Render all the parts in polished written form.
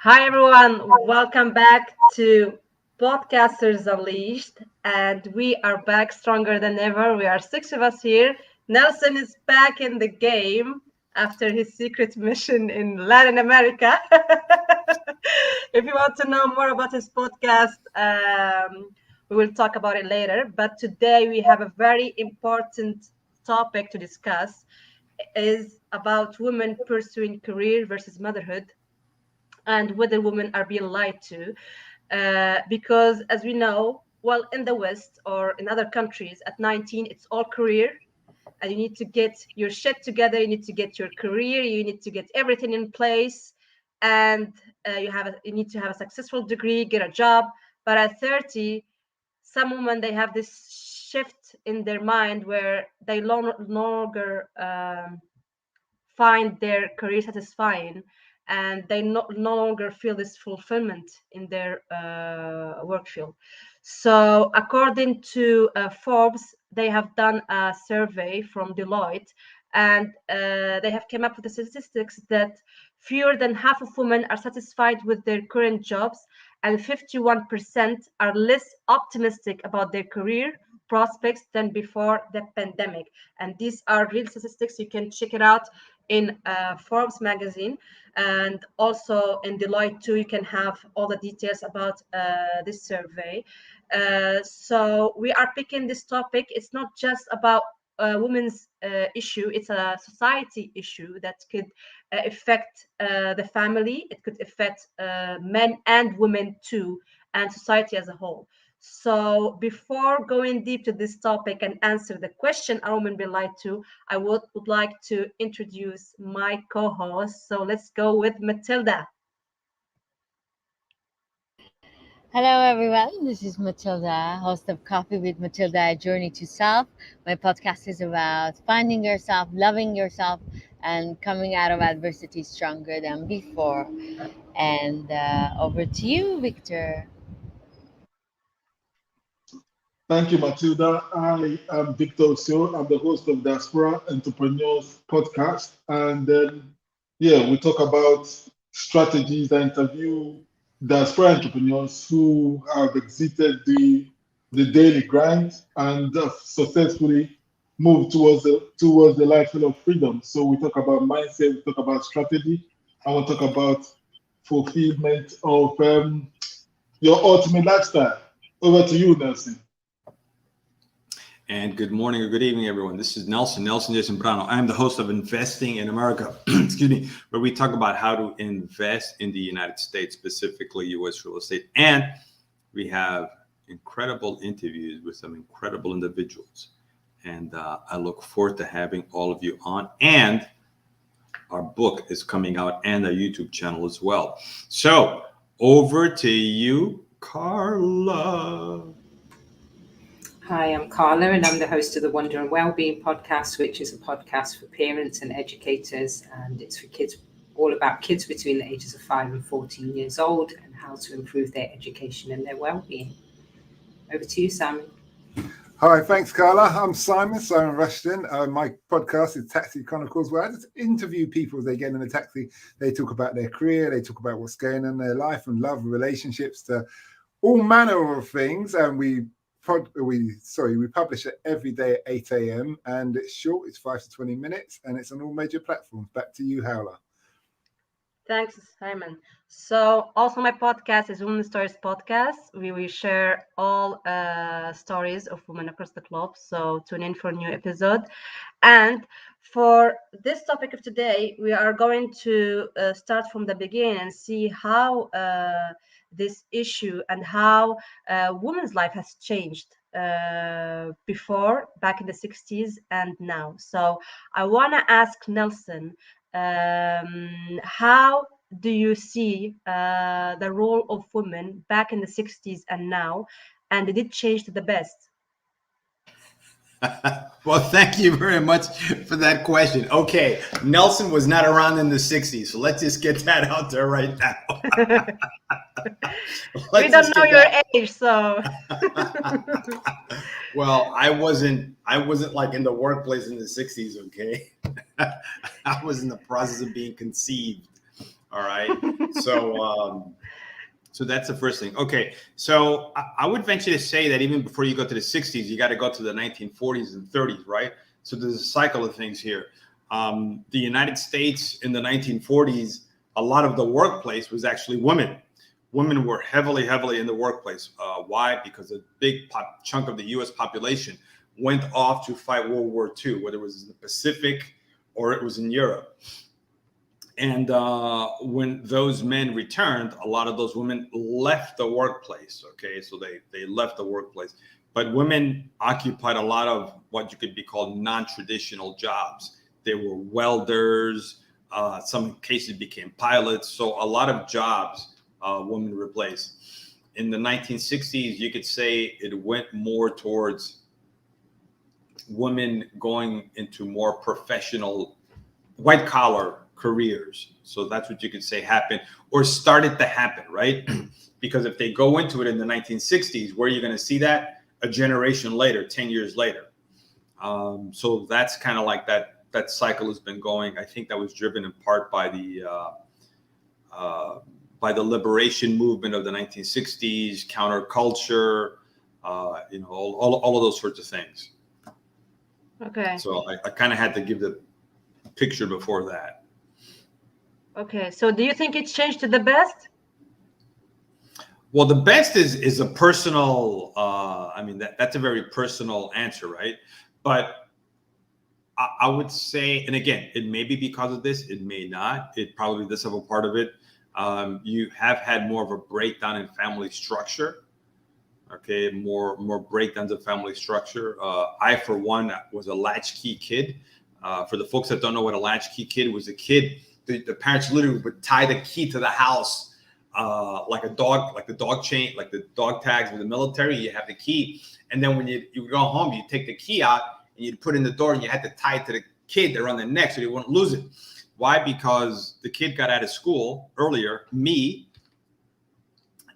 Hi everyone, welcome back to Podcasters Unleashed, and we are back stronger than ever. We are six of us here. Nelson is back in the game after his secret mission in Latin America. If you want to know more about his podcast, we will talk about it later. But today we have a very important topic to discuss. Is about women pursuing career versus motherhood and whether women are being lied to. Because, as we know, well, in the West or in other countries, at 19, it's all career. And you need to get your shit together. You need to get your career. You need to get everything in place. And you need to have a successful degree, get a job. But at 30, some women, they have this shift in their mind where they no longer find their career satisfying, and they no longer feel this fulfillment in their work field. So according to Forbes, they have done a survey from Deloitte, and they have come up with the statistics that fewer than half of women are satisfied with their current jobs, and 51% are less optimistic about their career prospects than before the pandemic. And these are real statistics. You can check it out in Forbes magazine, and also in Deloitte too. You can have all the details about this survey. So we are picking this topic. It's not just about women's issue. It's a society issue that could affect the family. It could affect men and women too, and society as a whole. So before going deep to this topic and answer the question, are women being lied to, I would like to introduce my co-host. So let's go with Matilda. Hello, everyone. This is Matilda, host of Coffee with Matilda, A Journey to Self. My podcast is about finding yourself, loving yourself, and coming out of adversity stronger than before. And over to you, Victor. Thank you, Matilda. I am Victor Osio. I'm the host of Diaspora Entrepreneurs Podcast. And then, we talk about strategies. I interview diaspora entrepreneurs who have exited the daily grind and have successfully moved towards the life full of freedom. So we talk about mindset, we talk about strategy, and we talk about fulfillment of your ultimate lifestyle. Over to you, Nelson. And good morning or good evening, everyone. This is Nelson Jason Brano. I am the host of Investing in America, excuse me, where we talk about how to invest in the United States, specifically U.S. real estate. And we have incredible interviews with some incredible individuals. And I look forward to having all of you on. And our book is coming out and our YouTube channel as well. So over to you, Carla. Hi, I'm Carla, and I'm the host of the Wonder and Wellbeing podcast, which is a podcast for parents and educators, and it's for kids, all about kids between the ages of 5 and 14 years old and how to improve their education and their well-being. Over to you, Simon. Hi, thanks, Carla. I'm Simon Rushton. My podcast is Taxi Chronicles, where I just interview people as they get in a taxi. They talk about their career, they talk about what's going on in their life and love, relationships, to all manner of things, and we publish it every day at 8 a.m. and it's short, it's 5 to 20 minutes, and it's on all major platforms. Back to you, Howler. Thanks, Simon. So also my podcast is Women Stories Podcast. We will share all stories of women across the globe. So tune in for a new episode. And for this topic of today, we are going to start from the beginning and see how this issue and how women's life has changed before, back in the 60s and now. So I want to ask Nelson, how do you see the role of women back in the 60s and now, and did it change to the best? Well, thank you very much for that question. Okay, Nelson was not around in the 60s, so let's just get that out there right now. We don't know your age, so. Well, I wasn't like in the workplace in the 60s, okay? I was in the process of being conceived. All right. So that's the first thing. Okay. So I would venture to say that even before you go to the 60s, you got to go to the 1940s and 30s, right? So there's a cycle of things here. The United States in the 1940s, a lot of the workplace was actually women. Women were heavily in the workplace. Why? Because a big chunk of the U.S. population went off to fight World War II, whether it was in the Pacific or it was in Europe. And when those men returned, a lot of those women left the workplace. Okay, so they left the workplace. But women occupied a lot of what you could be called non-traditional jobs. They were welders. Some cases became pilots. So a lot of jobs women replaced. In the 1960s, you could say it went more towards women going into more professional, white collar careers. So that's what you could say happened or started to happen, right? Because if they go into it in the 1960s, where are you going to see that? A generation later, 10 years later. So that's kind of like that cycle has been going. I think that was driven in part by the liberation movement of the 1960s, counterculture, all of those sorts of things. Okay. So I kind of had to give the picture before that. Okay. So do you think it's changed to the best? Well, the best is a personal. That's a very personal answer, right? But I would say, and again, it may be because of this, it may not. It probably does have a part of it. You have had more of a breakdown in family structure. Okay, more breakdowns of family structure. I, for one, was a latchkey kid. For the folks that don't know what a latchkey kid was, a kid, the parents literally would tie the key to the house like a dog, like the dog chain, like the dog tags with the military. You have the key, and then when you go home, you take the key out and you'd put it in the door, and you had to tie it to the kid around the neck so they wouldn't lose it. Why? Because the kid got out of school earlier, me,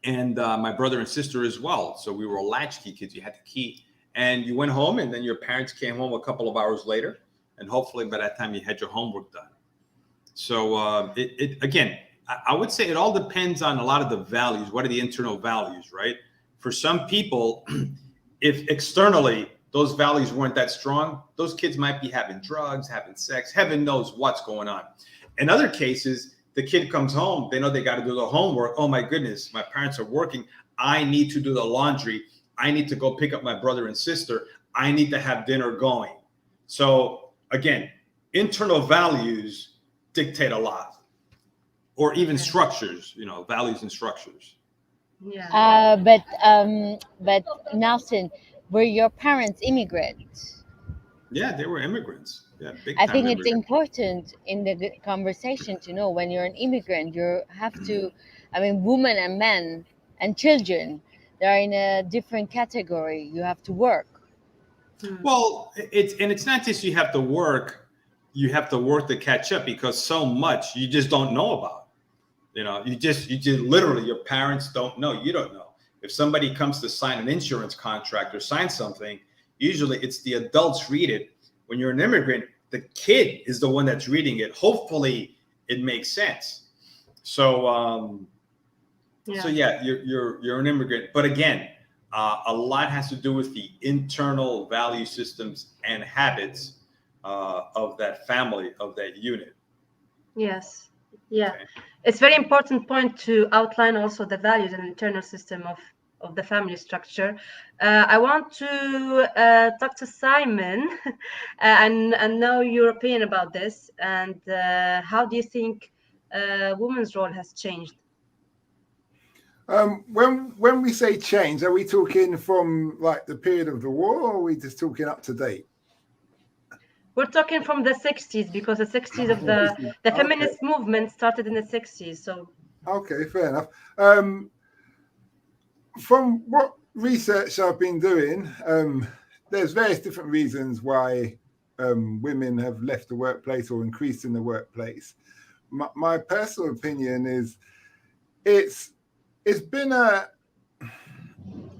and my brother and sister as well. So we were latchkey kids. You had the key, and you went home, and then your parents came home a couple of hours later, and hopefully by that time you had your homework done. So again, I would say it all depends on a lot of the values. What are the internal values, right? For some people, if externally those values weren't that strong, those kids might be having drugs, having sex, heaven knows what's going on. In other cases, the kid comes home, they know they got to do the homework. Oh my goodness, my parents are working. I need to do the laundry. I need to go pick up my brother and sister. I need to have dinner going. So again, internal values dictate a lot, or even structures, values and structures. Yeah. But Nelson, were your parents immigrants? Yeah, they were immigrants. Yeah, big I time think it's immigrants. important in the conversation to know when you're an immigrant, you have to, women and men and children, they're in a different category. You have to work. Well, it's not just you have to work to catch up, because so much you just don't know about. You just literally, your parents don't know. You don't know. If somebody comes to sign an insurance contract or sign something, usually it's the adults read it. When you're an immigrant, the kid is the one that's reading it. Hopefully it makes sense. So you're an immigrant. But again, a lot has to do with the internal value systems and habits of that family, of that unit. Yes. Yeah. Okay. It's very important point to outline also the values and internal system of the family structure. I want to talk to Simon and know your opinion about this, and how do you think women's role has changed? When we say change, are we talking from like the period of the war, or are we just talking up to date? We're talking from the 60s, because the 60s of the feminist movement started in the 60s. So okay, fair enough. From what research I've been doing, there's various different reasons why women have left the workplace or increased in the workplace. My personal opinion is it's been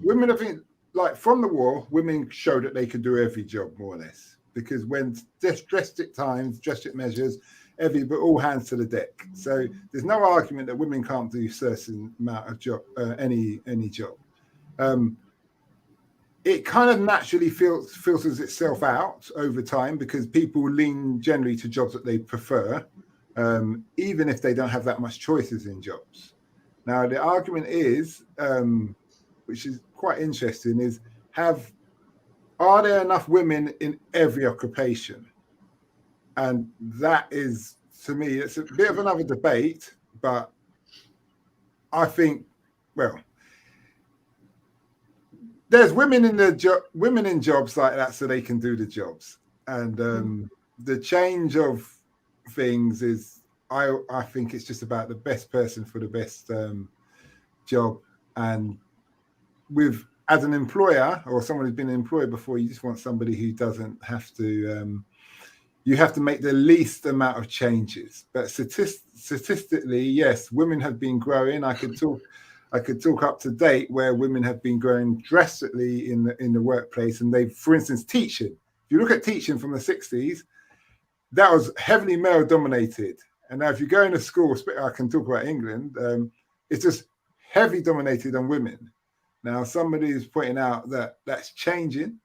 women have been, like, from the war, women showed that they could do every job more or less, because when drastic times, drastic measures, but all hands to the deck. So there's no argument that women can't do a certain amount of job, any job. It kind of naturally filters itself out over time because people lean generally to jobs that they prefer, even if they don't have that much choices in jobs. Now, the argument is, which is quite interesting, is are there enough women in every occupation? And that is, to me, it's a bit of another debate, but I think, well, there's women in jobs like that so they can do the jobs. And the change of things is, I think it's just about the best person for the best job. And as an employer or someone who's been employed before, you just want somebody who doesn't have to, you have to make the least amount of changes. But statistically, yes, women have been growing. I could talk up to date where women have been growing drastically in the workplace. And they've, for instance, teaching. If you look at teaching from the 60s, that was heavily male dominated. And now if you go into school, I can talk about England, it's just heavily dominated on women. Now, somebody is pointing out that that's changing.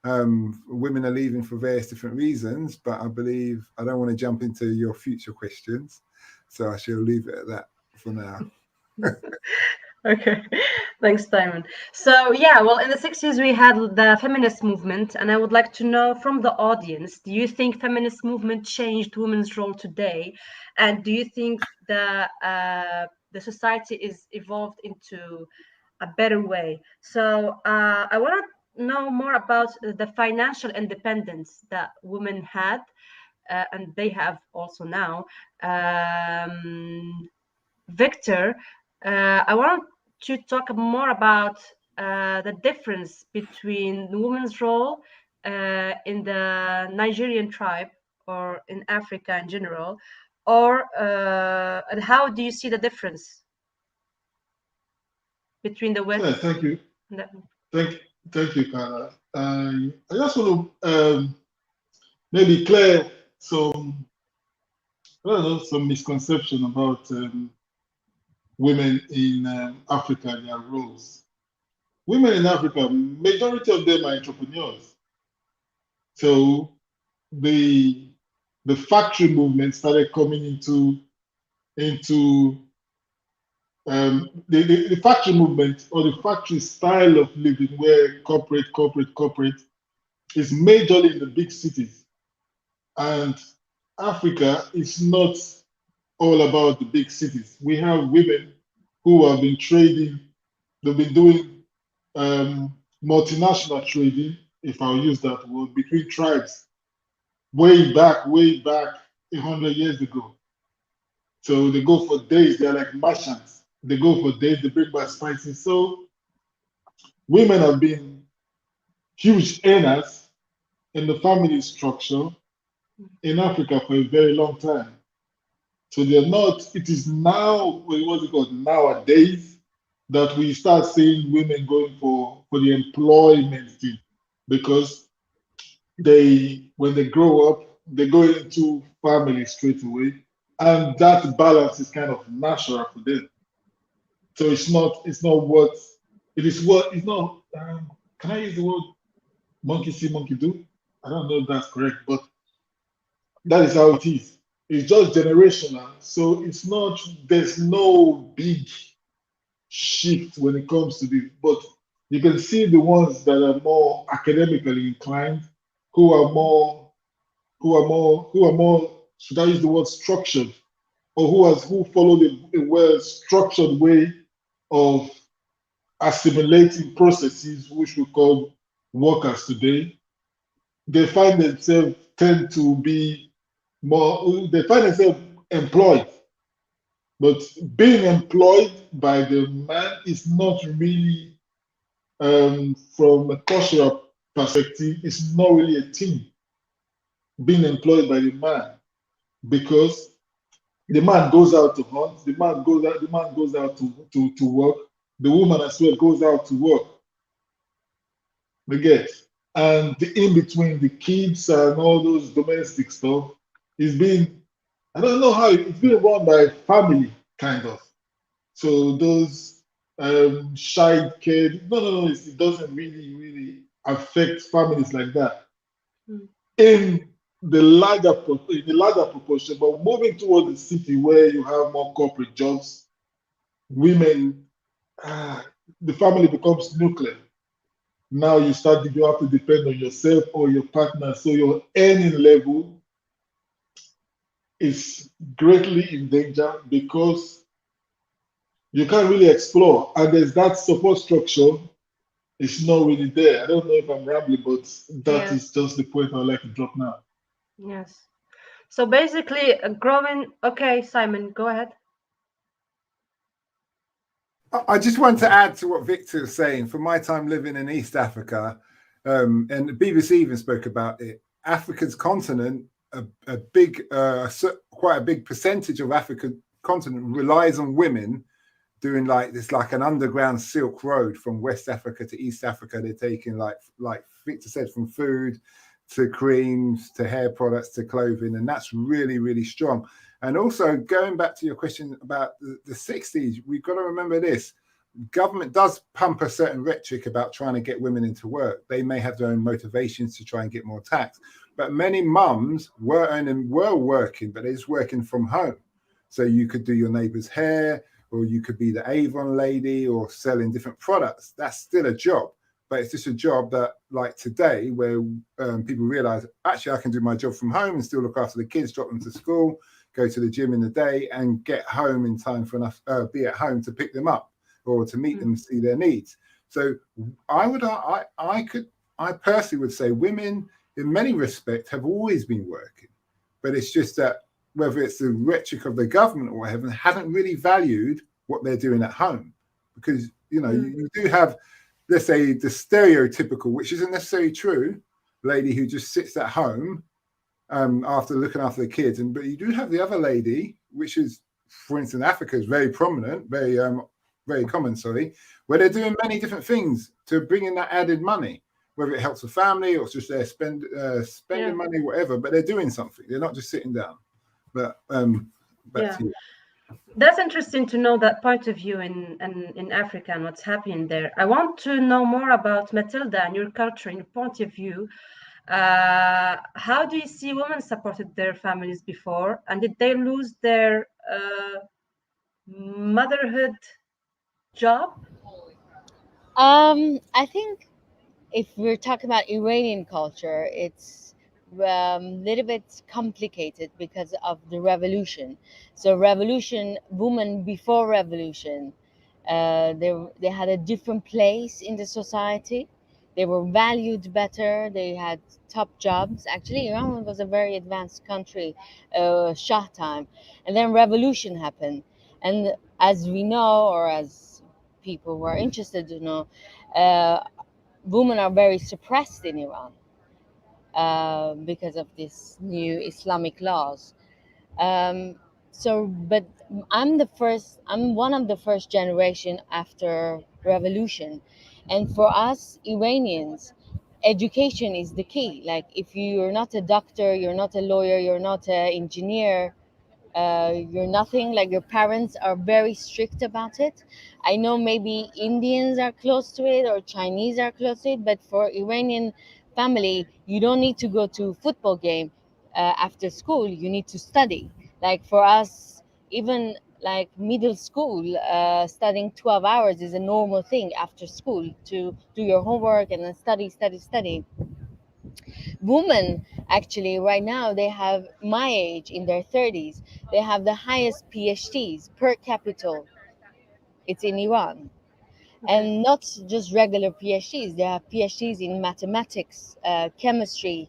Women are leaving for various different reasons, but I don't want to jump into your future questions. So I shall leave it at that for now. Okay, thanks, Simon. So yeah, well, in the 60s we had the feminist movement, and I would like to know from the audience, do you think feminist movement changed women's role today? And do you think the society is evolved into a better way? So I want to know more about the financial independence that women had, and they have also now. Victor, I want to talk more about the difference between the woman's role in the Nigerian tribe or in Africa in general, or and how do you see the difference between the West? Yeah, thank you. Thank you, Carla. I just want to maybe clear some, I don't know, some misconception about women in Africa and their roles. Women in Africa, majority of them are entrepreneurs. So the factory movement started coming into the factory movement or the factory style of living, where corporate is majorly in the big cities, and Africa is not all about the big cities. We have women who have been trading, they've been doing multinational trading, if I'll use that word, between tribes way back 100 years ago. So they go for days, they're like merchants. They go for days, they bring back spices. So women have been huge earners in the family structure in Africa for a very long time. So they're not, it is now, what's it called, nowadays, that we start seeing women going for the employment thing, because when they grow up, they go into family straight away, and that balance is kind of natural for them. So it's not what it is. What it's not. Can I use the word monkey see, monkey do? I don't know if that's correct, but that is how it is. It's just generational. So it's not. There's no big shift when it comes to this, but you can see the ones that are more academically inclined, who are more, should I use the word structured, or who follow a well structured way of assimilating processes, which we call workers today. They find themselves tend to be more, they find themselves employed. But being employed by the man is not really, from a cultural perspective, it's not really a thing. Being employed by the man, because the man goes out to hunt, the man goes out to work, the woman as well goes out to work. You get, and the in between, the kids and all those domestic stuff is being I don't know how it's being run by family, kind of. So those shy kids, no, no, no, it doesn't really affect families like that Mm. in in the larger proportion. But moving towards the city where you have more corporate jobs, women, ah, the family becomes nuclear. Now you have to depend on yourself or your partner. So your earning level is greatly in danger because you can't really explore. And there's that support structure is not really there. I don't know if I'm rambling, but that is Yes, just the point I'd like to drop now. yes. So basically, growing. Okay, Simon, go ahead. I just want to add to what Victor was saying. From my time living in East Africa, and the BBC even spoke about it. Africa's continent, a big, quite a big percentage of African continent relies on women doing like this, like an underground Silk Road from West Africa to East Africa. They're taking like Victor said, from food to creams to hair products to clothing, and that's really strong. And also going back to your question about the 60s, we've got to remember this. Government does pump a certain rhetoric about trying to get women into work. They may have their own motivations to try and get more tax, but many mums were working, but they're just working from home. So you could do your neighbour's hair, or you could be the Avon lady, or selling different products. That's still a job, but it's just a job that, like today, where people realize actually I can do my job from home and still look after the kids, drop them to school, go to the gym in the day, and get home in time for enough, be at home to pick them up or to meet them and see their needs. So I personally would say women, in many respects, have always been working, but it's just that whether it's the rhetoric of the government or whatever, haven't really valued what they're doing at home, because you do have, let's say, the stereotypical, which isn't necessarily true, lady who just sits at home after looking after the kids, but you do have the other lady, which is, for instance, Africa is very prominent, very common, sorry, where they're doing many different things to bring in that added money, whether it helps the family or it's just they're spending money, whatever, but they're doing something. They're not just sitting down. But back to you. That's interesting to know that point of view in Africa and what's happening there. I want to know more about Matilda and your culture and your point of view. How do you see women supported their families before, and did they lose their motherhood job? I think if we're talking about Iranian culture, it's a little bit complicated because of the revolution. So, revolution, women before revolution, they had a different place in the society. They were valued better. They had top jobs. Actually, Iran was a very advanced country, Shah time, and then revolution happened. And as we know, or as people who are interested to know, uh, women are very suppressed in Iran because of these new Islamic laws. Um, but I'm one of the first generation after revolution, and for us Iranians, education is the key. Like, if you're not a doctor, you're not a lawyer, you're not an engineer, you're nothing. Like, your parents are very strict about it. I know maybe Indians are close to it or Chinese are close to it, but for Iranian family, you don't need to go to football game after school. You need to study. Like, for us, even like middle school, studying 12 hours is a normal thing after school, to do your homework and then study. Women, actually, right now, they have my age, in their 30s, they have the highest PhDs per capita. It's in Iran. Okay. And not just regular PhDs, they have PhDs in mathematics, chemistry,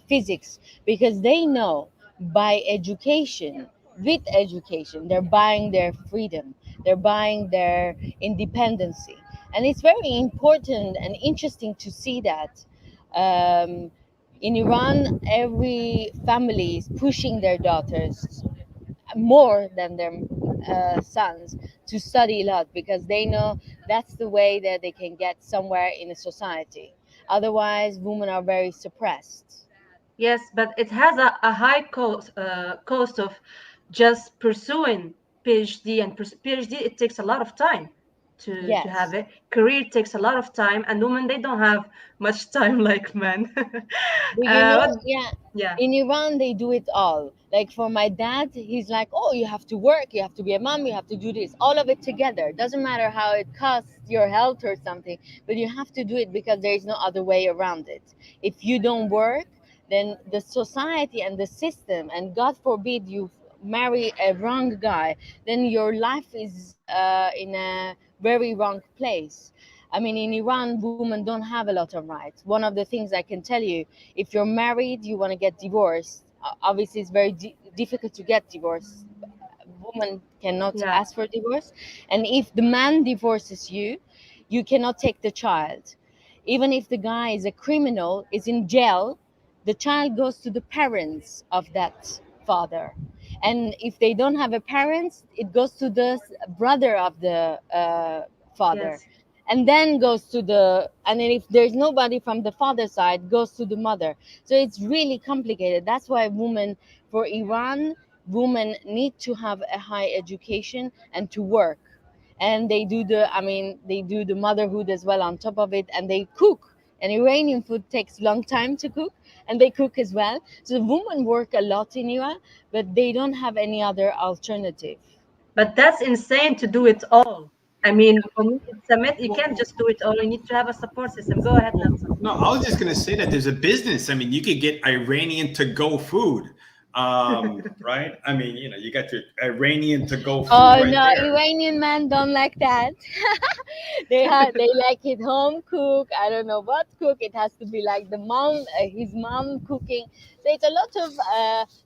physics, because they know by education, with education, they're buying their freedom, they're buying their independency. And it's very important and interesting to see that. Um, in Iran, every family is pushing their daughters more than their sons to study a lot, because they know that's the way that they can get somewhere in a society. Otherwise, women are very suppressed. Yes, but it has a high cost of just pursuing PhD, and PhD, it takes a lot of time to have Yes. it. Career takes a lot of time, and women, they don't have much time like men. But What? yeah, Yeah, in Iran they do it all. Like for my dad, he's like, "Oh, you have to work, you have to be a mom, you have to do this, all of it together. Doesn't matter how it costs your health or something, but you have to do it because there is no other way around it. If you don't work, then the society and the system, and God forbid you marry a wrong guy, then your life is in a very wrong place." I mean, in Iran, women don't have a lot of rights. One of the things I can tell you, if you're married, you want to get divorced. Obviously, it's very difficult to get divorced. Woman cannot yeah, ask for divorce, and if the man divorces you, you cannot take the child. Even if the guy is a criminal, is in jail, the child goes to the parents of that father, and if they don't have a parents, it goes to the brother of the father, yes. and then goes to the, and then if there's nobody from the father side, goes to the mother. So it's really complicated. That's why women, for Iran, women need to have a high education and to work, and they do the, I mean, they do the motherhood as well on top of it, and they cook. And Iranian food takes long time to cook, and they cook as well. So women work a lot in Iran, but they don't have any other alternative. But that's insane to do it all. I mean, for me, it's a myth. You can't just do it all. You need to have a support system. Go ahead, Nelson. No, I was just gonna say that there's a business. I mean, you could get Iranian to go food, right? I mean, you got your Iranian to go food Oh right no, there. Iranian men don't like that. They like it home cook. I don't know what cook. It has to be like the mom, his mom cooking. So it's a lot of.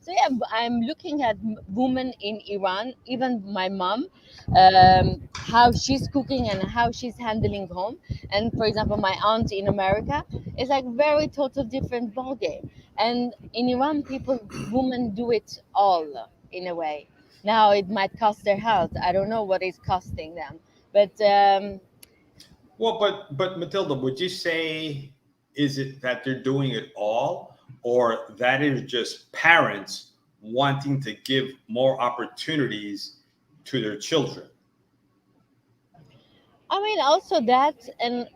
So yeah, I'm looking at women in Iran. Even my mom, how she's cooking and how she's handling home. And for example, my aunt in America is like very total different ball game. And in Iran, women do it all in a way. Now it might cost their health. I don't know what it's costing them, but Well, but Matilda, would you say is it that they're doing it all, or that is just parents wanting to give more opportunities to their children? I mean also that, and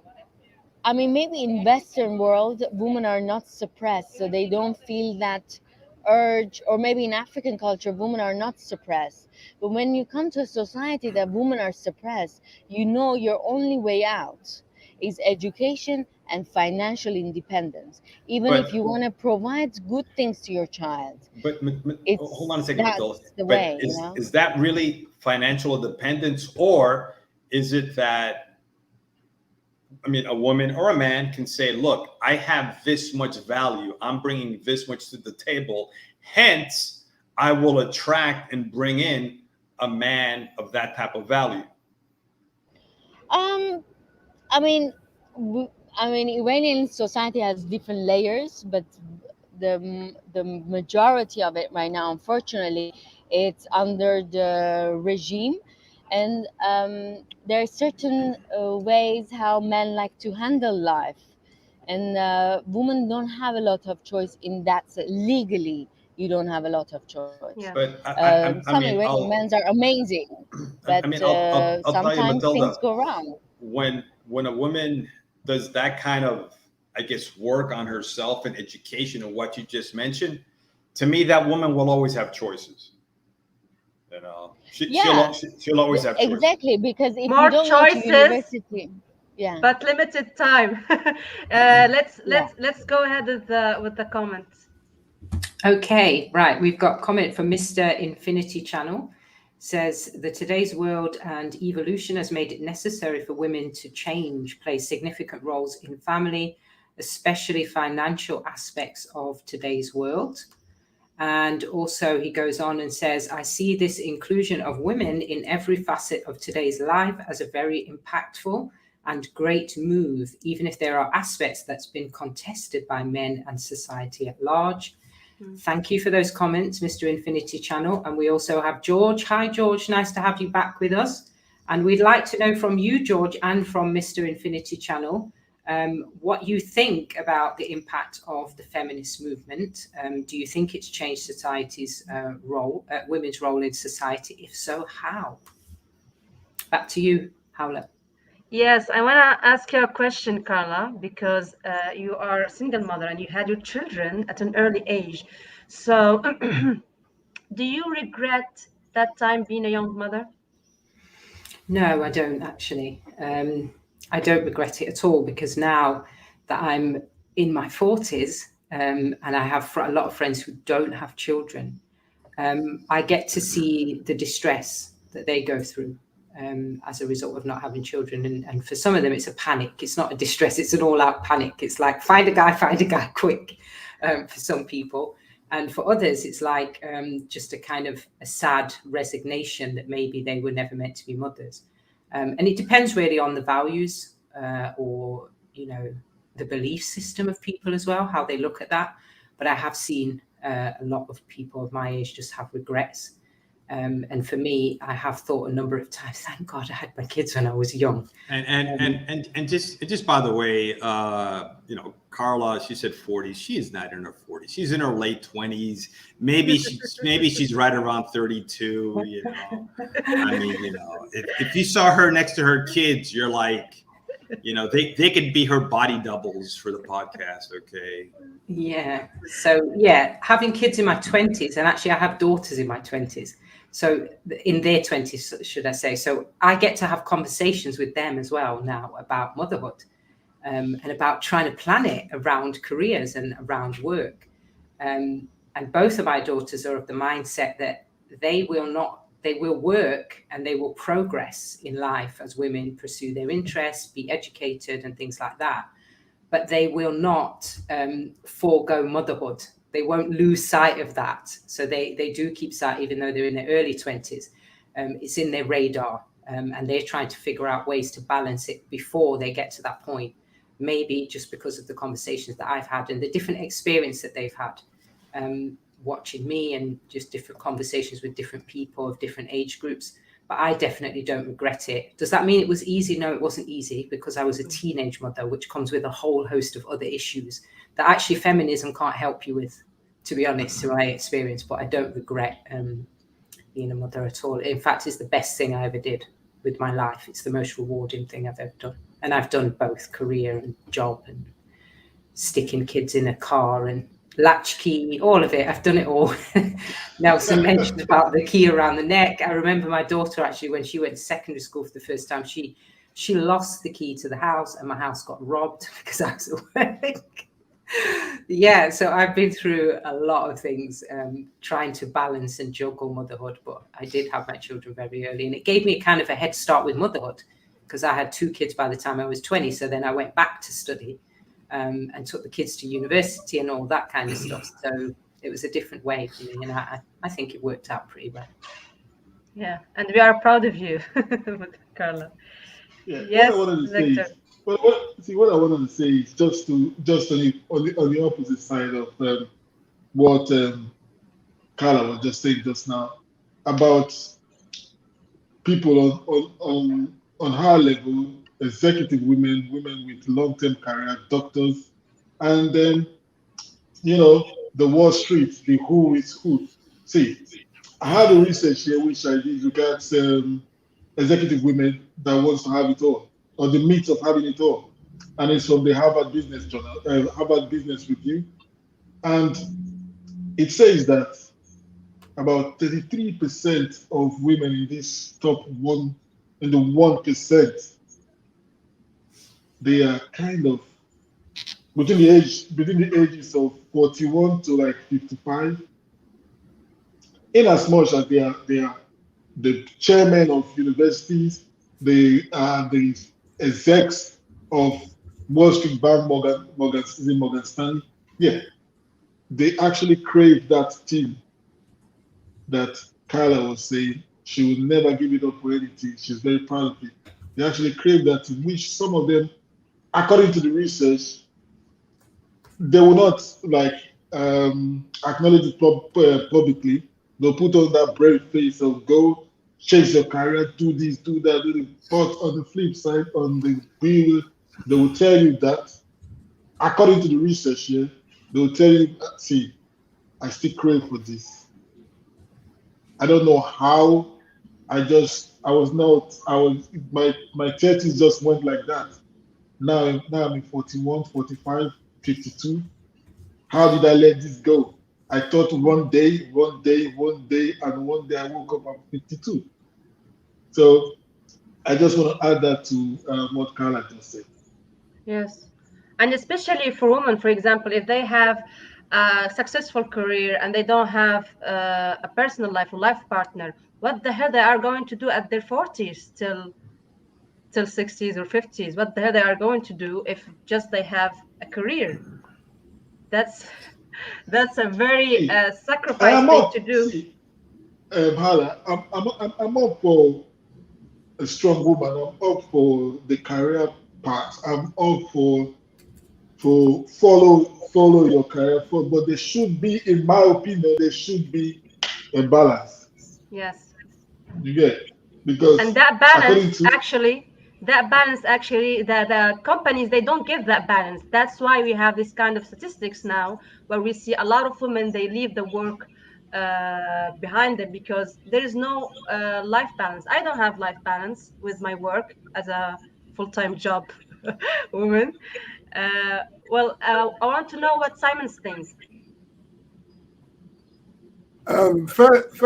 I mean maybe in Western world women are not suppressed, so they don't feel that urge, or maybe in African culture women are not suppressed. But when you come to a society that women are suppressed, you know your only way out is education and financial independence. Even if But you want to provide good things to your child, hold it's on a second, Matilda. that's the But way, you is know. is that really financial independence, or is it that, I mean, a woman or a man can say, look, I have this much value. I'm bringing this much to the table. Hence, I will attract and bring in a man of that type of value. um I mean, I mean, Iranian society has different layers, but the majority of it right now, unfortunately, it's under the regime, and there are certain ways how men like to handle life, and women don't have a lot of choice in that. Legally, you don't have a lot of choice. Yeah. But Some I mean, Iranian men are amazing, but I'll tell you, sometimes things Matilda, go wrong. when a woman does that kind of, I guess, work on herself and education and what you just mentioned, to me, that woman will always have choices. Yeah, She'll always have choices. exactly. Because if you More don't go to choices, university, yeah, but limited time. Let's yeah. go ahead with the comments. Okay, right. We've got comment from Mr. Infinity Channel. Says the today's world and evolution has made it necessary for women to change, play significant roles in family, especially financial aspects of today's world. And also he goes on and says, I see this inclusion of women in every facet of today's life as a very impactful and great move, even if there are aspects that's been contested by men and society at large. Thank you for those comments, Mr. Infinity Channel. And we also have George. Hi, George. Nice to have you back with us. And we'd like to know from you, George, and from Mr. Infinity Channel, what you think about the impact of the feminist movement. Do you think it's changed society's role, women's role in society? If so, how? Back to you, Paula. Yes, I want to ask you a question, Carla, because you are a single mother and you had your children at an early age. So, do you regret that time being a young mother? No, I don't actually. I don't regret it at all, because now that I'm in my 40s, and I have a lot of friends who don't have children, I get to see the distress that they go through as a result of not having children. And for some of them, it's a panic. It's not a distress, it's an all-out panic. It's like, find a guy quick, for some people. And for others, it's like just a kind of a sad resignation that maybe they were never meant to be mothers. And it depends really on the values or, the belief system of people as well, how they look at that. But I have seen a lot of people of my age just have regrets. And for me, I have thought a number of times, thank God I had my kids when I was young. And just by the way, Carla, she said 40s. She is not in her 40s. She's in her late 20s. Maybe she's right around 32. I mean, if you saw her next to her kids, you're like, they could be her body doubles for the podcast. Okay. Yeah. So having kids in my 20s, and actually I have daughters in my 20s. So in their 20s, should I say. So I get to have conversations with them as well now about motherhood, and about trying to plan it around careers and around work. And both of my daughters are of the mindset that they will work and they will progress in life as women, pursue their interests, be educated and things like that. But they will not forego motherhood. They won't lose sight of that. So they do keep sight, even though they're in their early 20s. It's in their radar, and they're trying to figure out ways to balance it before they get to that point. Maybe just because of the conversations that I've had and the different experience that they've had, watching me, and just different conversations with different people of different age groups. But I definitely don't regret it. Does that mean it was easy? No, it wasn't easy, because I was a teenage mother, which comes with a whole host of other issues that actually feminism can't help you with, to be honest, in my experience. But I don't regret being a mother at all. In fact, it's the best thing I ever did with my life. It's the most rewarding thing I've ever done. And I've done both career and job, and sticking kids in a car and latchkey, all of it. I've done it all. Nelson mentioned about the key around the neck. I remember my daughter, actually, when she went to secondary school for the first time, she lost the key to the house, and my house got robbed because I was away. Yeah, so I've been through a lot of things, trying to balance and juggle motherhood. But I did have my children very early, and it gave me kind of a head start with motherhood, because I had 2 kids by the time I was 20. So then I went back to study, and took the kids to university and all that kind of stuff. So it was a different way for me, and I think it worked out pretty well. Yeah, and we are proud of you, Carla. Yeah. Yes, What I wanted to say Victor. is, what I wanted to say is just on the opposite side of what Carla was just saying just now about people on higher level, executive women, women with long-term career, doctors, and then the Wall Street, the who is who. See, I had a research here which I did regards executive women that wants to have it all, or the myth of having it all, and it's from the Harvard Business Journal, Harvard Business Review, and it says that about 33% of women in this top one, in the 1%, they are kind of between the ages of 41 to like 55, in as much as they are the chairman of universities, they are the execs of Wall Street Bank, Morgan Stanley. Yeah, they actually crave that thing that Carla was saying. She will never give it up for anything. She's very proud of it. They actually crave that thing, which some of them, according to the research, they will not like acknowledge it publicly. They'll put on that brave face of go chase your career, do this, do that, do it. But on the flip side, on the real they will tell you that, according to the research here, they will tell you, see, I still crave for this. I don't know how. My 30s just went like that. Now I'm in 41, 45, 52. How did I let this go? I thought one day, and one day I woke up at 52. So I just want to add that to what Carla just said. Yes. And especially for women, for example, if they have a successful career and they don't have a personal life, a life partner, what the hell they are going to do at their 40s till 60s or 50s? What the hell they are going to do if just they have a career? That's that's a very See, I sacrifice am thing to up. do. See, Hala, I'm up for a strong woman. I'm up for the career part. I'm up for follow your career for, but there should be, in my opinion, there should be a balance. Yes. You get, And because that balance according to actually, the companies, they don't give that balance. That's why we have this kind of statistics now, where we see a lot of women, they leave the work behind them because there is no life balance. I don't have life balance with my work as a full-time job woman. uh, I want to know what Simon's think. First,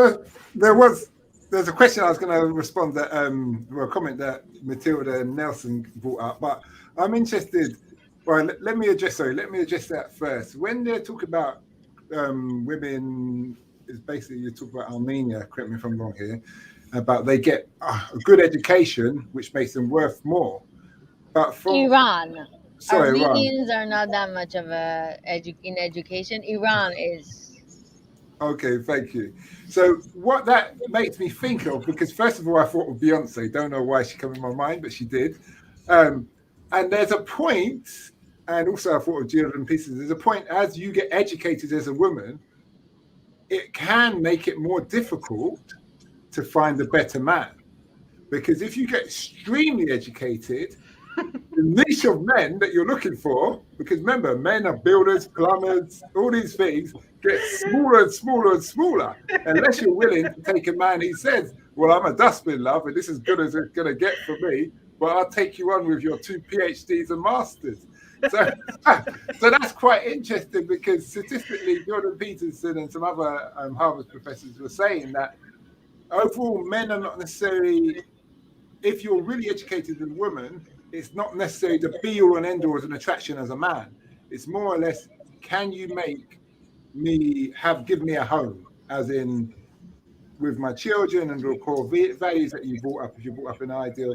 there's a question I was going to respond that or a comment that Matilda and Nelson brought up, but I'm interested. Well, let me address that first. When they're talking about women, is basically you talk about Armenia. Correct me if I'm wrong here. About they get a good education, which makes them worth more. But from Iran. sorry, Iran. Armenians are not that much of in education. Iran is. Okay, thank you. So what that makes me think of, because first of all, I thought of Beyonce. Don't know why she came in my mind, but she did. And there's a point, and also I thought of Jordan Peterson. There's a point as you get educated as a woman, it can make it more difficult to find a better man. Because if you get extremely educated, the niche of men that you're looking for, because remember, men are builders, plumbers, all these things, get smaller and smaller and smaller. Unless you're willing to take a man who says, well, I'm a dustbin, love, and this is as good as it's going to get for me, but I'll take you on with your 2 PhDs and masters. So that's quite interesting because statistically, Jordan Peterson and some other Harvard professors were saying that overall, men are not necessarily, if you're really educated as a woman, it's not necessarily the be all and end all as an attraction as a man. It's more or less, can you make me give me a home, as in with my children and the core values that you brought up, if you brought up an ideal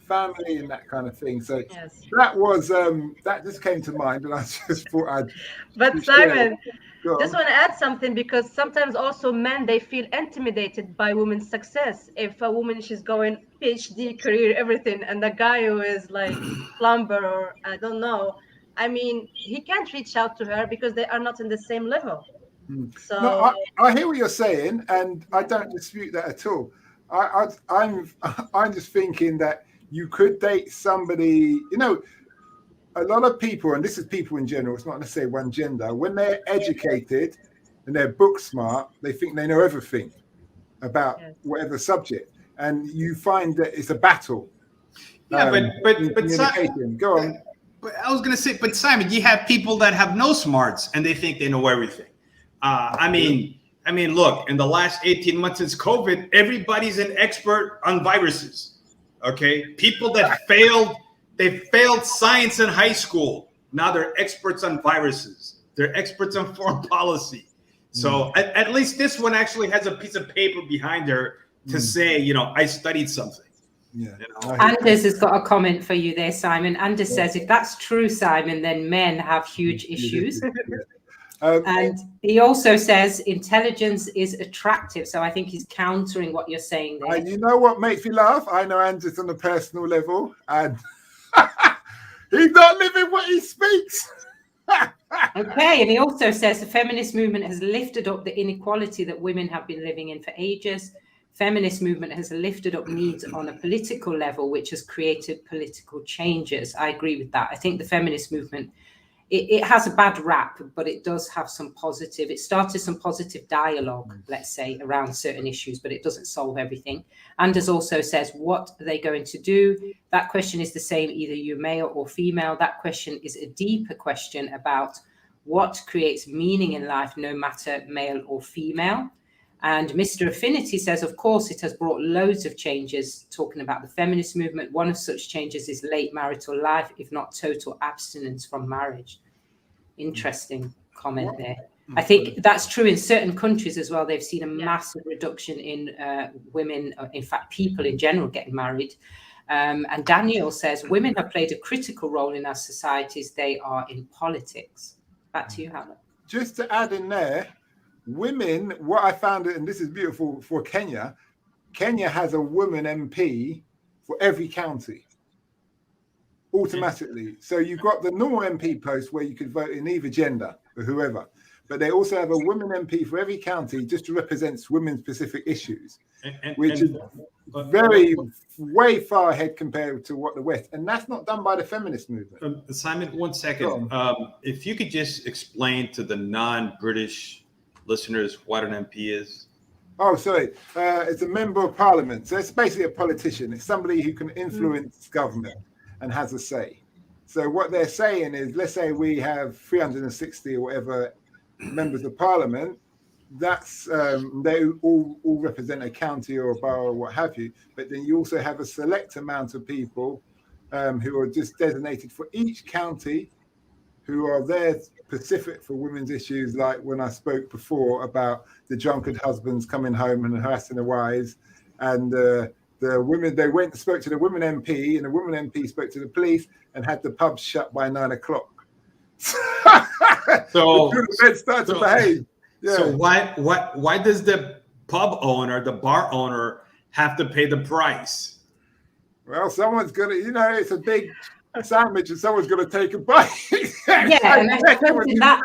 family and that kind of thing. So Yes. that was that just came to mind, and I just thought I'd. But Simon, Go just on. want to add something, because sometimes also men, they feel intimidated by women's success. If a woman, she's going PhD career, everything, and the guy who is like plumber or I don't know, I mean, he can't reach out to her because they are not in the same level. So No, I hear what you're saying, and I don't dispute that at all. I'm just thinking that you could date somebody, a lot of people, and this is people in general, it's not necessarily one gender, when they're educated and they're book smart, they think they know everything about yes. whatever subject. And you find that it's a battle. Yeah, but communication. Go on. But I was gonna say, but Simon, you have people that have no smarts and they think they know everything. I mean, look, in the last 18 months since COVID, everybody's an expert on viruses. Okay, people that they failed science in high school. Now they're experts on viruses. They're experts on foreign policy. So at least this one actually has a piece of paper behind her to say, I studied something. Yeah. Anders has got a comment for you there, Simon. Anders says, if that's true, Simon, then men have huge issues. And he also says intelligence is attractive. So I think he's countering what you're saying there. And you know what makes me laugh? I know Andrew's on a personal level, and he's not living what he speaks. Okay, and he also says the feminist movement has lifted up the inequality that women have been living in for ages. feminist movement has lifted up needs on a political level, which has created political changes. I agree with that. I think the feminist movement, it has a bad rap, but it does have some positive. It started some positive dialogue, let's say, around certain issues, but it doesn't solve everything. Anders also says, what are they going to do? That question is the same, either you're male or female. That question is a deeper question about what creates meaning in life, no matter male or female. And Mr. Affinity says, of course, it has brought loads of changes, talking about the feminist movement. One of such changes is late marital life, if not total abstinence from marriage. Interesting comment there. I think that's true in certain countries as well. They've seen a massive reduction in women, in fact, people in general getting married. And Daniel says, women have played a critical role in our societies. They are in politics. Back to you, Hannah. Just to add in there, women, what I found, and this is beautiful for Kenya, Kenya has a woman MP for every county automatically. So you've got the normal MP post where you could vote in either gender or whoever, but they also have a woman MP for every county just to represent women specific issues, which is way far ahead compared to what the West, and that's not done by the feminist movement. Simon, 1 second. If you could just explain to the non-British listeners what an MP is. Oh, sorry. It's a member of parliament. So it's basically a politician. It's somebody who can influence government and has a say. So what they're saying is, let's say we have 360 or whatever members of parliament. That's they all represent a county or a borough or what have you. But then you also have a select amount of people who are just designated for each county, who are there specific for women's issues, like when I spoke before about the drunkard husbands coming home and harassing their wives, and the women, they went and spoke to the women MP, and the women MP spoke to the police and had the pubs shut by 9 o'clock. So the men start to behave. Yeah. So why does the pub owner, the bar owner, have to pay the price? Well, someone's gonna, it's a big sandwich and someone's gonna take a bite. Yeah, and I suppose that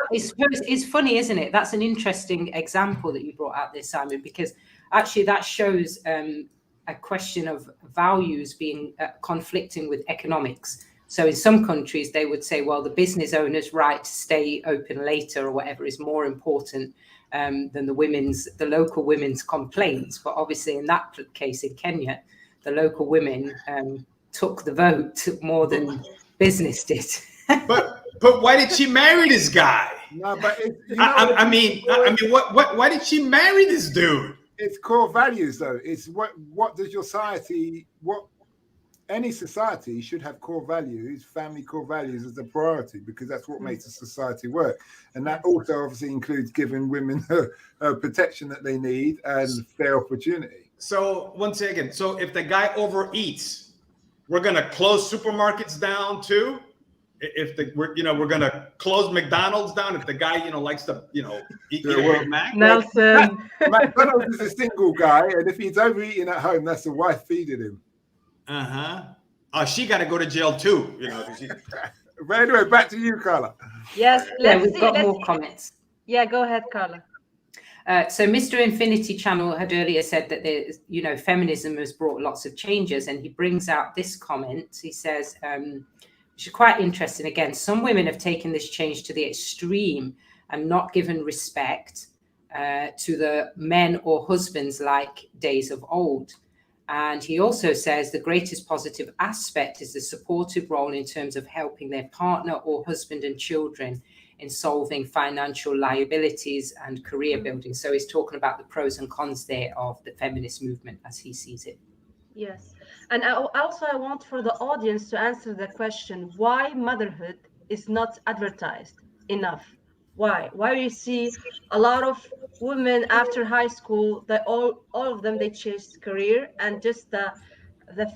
is funny, isn't it? That's an interesting example that you brought out there, Simon, because actually that shows a question of values being conflicting with economics. So in some countries, they would say, well, the business owner's right to stay open later or whatever is more important than the local women's complaints. But obviously, in that case in Kenya, the local women took the vote more than business did. But why did she marry this guy? No, but I mean, why did she marry this dude? It's core values, though. It's what does your society, any society should have core values, family core values as a priority, because that's what makes a society work. And that also obviously includes giving women protection that they need and fair opportunity. So 1 second. So if the guy overeats, we're gonna close supermarkets down too. If we're gonna close McDonald's down if the guy likes to eat a Big Mac. Nelson. McDonald's is a single guy, and if he's overeating at home, that's the wife feeding him. She got to go to jail too. But anyway, back to you, Carla. Yes, we've got more comments. Yeah, go ahead, Carla. So Mr. Infinity Channel had earlier said that there's, feminism has brought lots of changes, and he brings out this comment. He says, which is quite interesting. Again, some women have taken this change to the extreme and not given respect to the men or husbands like days of old. And he also says the greatest positive aspect is the supportive role in terms of helping their partner or husband and children in solving financial liabilities and career building. So he's talking about the pros and cons there of the feminist movement as he sees it. Yes. And I want for the audience to answer the question, why motherhood is not advertised enough? Why you see a lot of women after high school, that all of them, they chase career, and just the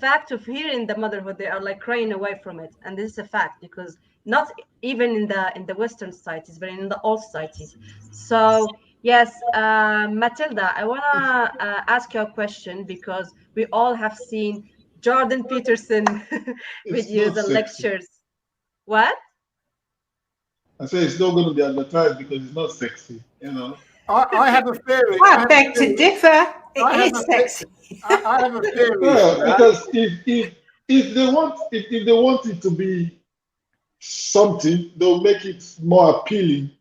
fact of hearing the motherhood, they are like crying away from it. And this is a fact, because not even in the Western societies, but in the all societies. So yes, Matilda, I want to ask you a question, because we all have seen Jordan Peterson videos and lectures. What? I say it's not going to be advertised because it's not sexy, I have a theory. I beg to differ. I It have is a the- sexy. I have a theory for Yeah, that. because if they want it to be something, they'll make it more appealing.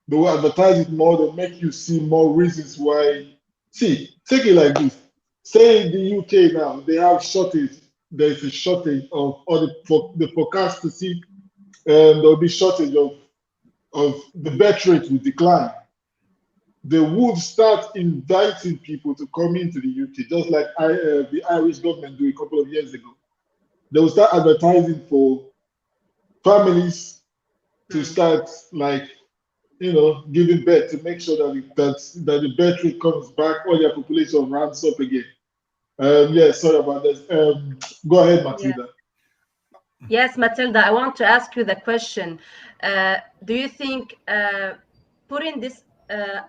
They will advertise it more. They'll make you see more reasons why. See, take it like this. Say in the UK now, they have shortage. There's a shortage of, or for the forecast to see, there'll be shortage of the birth rate will decline. They would start inviting people to come into the UK, just like the Irish government do a couple of years ago. They will start advertising for families to Mm. start like giving birth to make sure that the birth rate comes back, all their population ramps up again. Yeah, sorry about this. Go ahead, Yeah. Matilda. Yes, Matilda, I want to ask you the question. Do you think putting these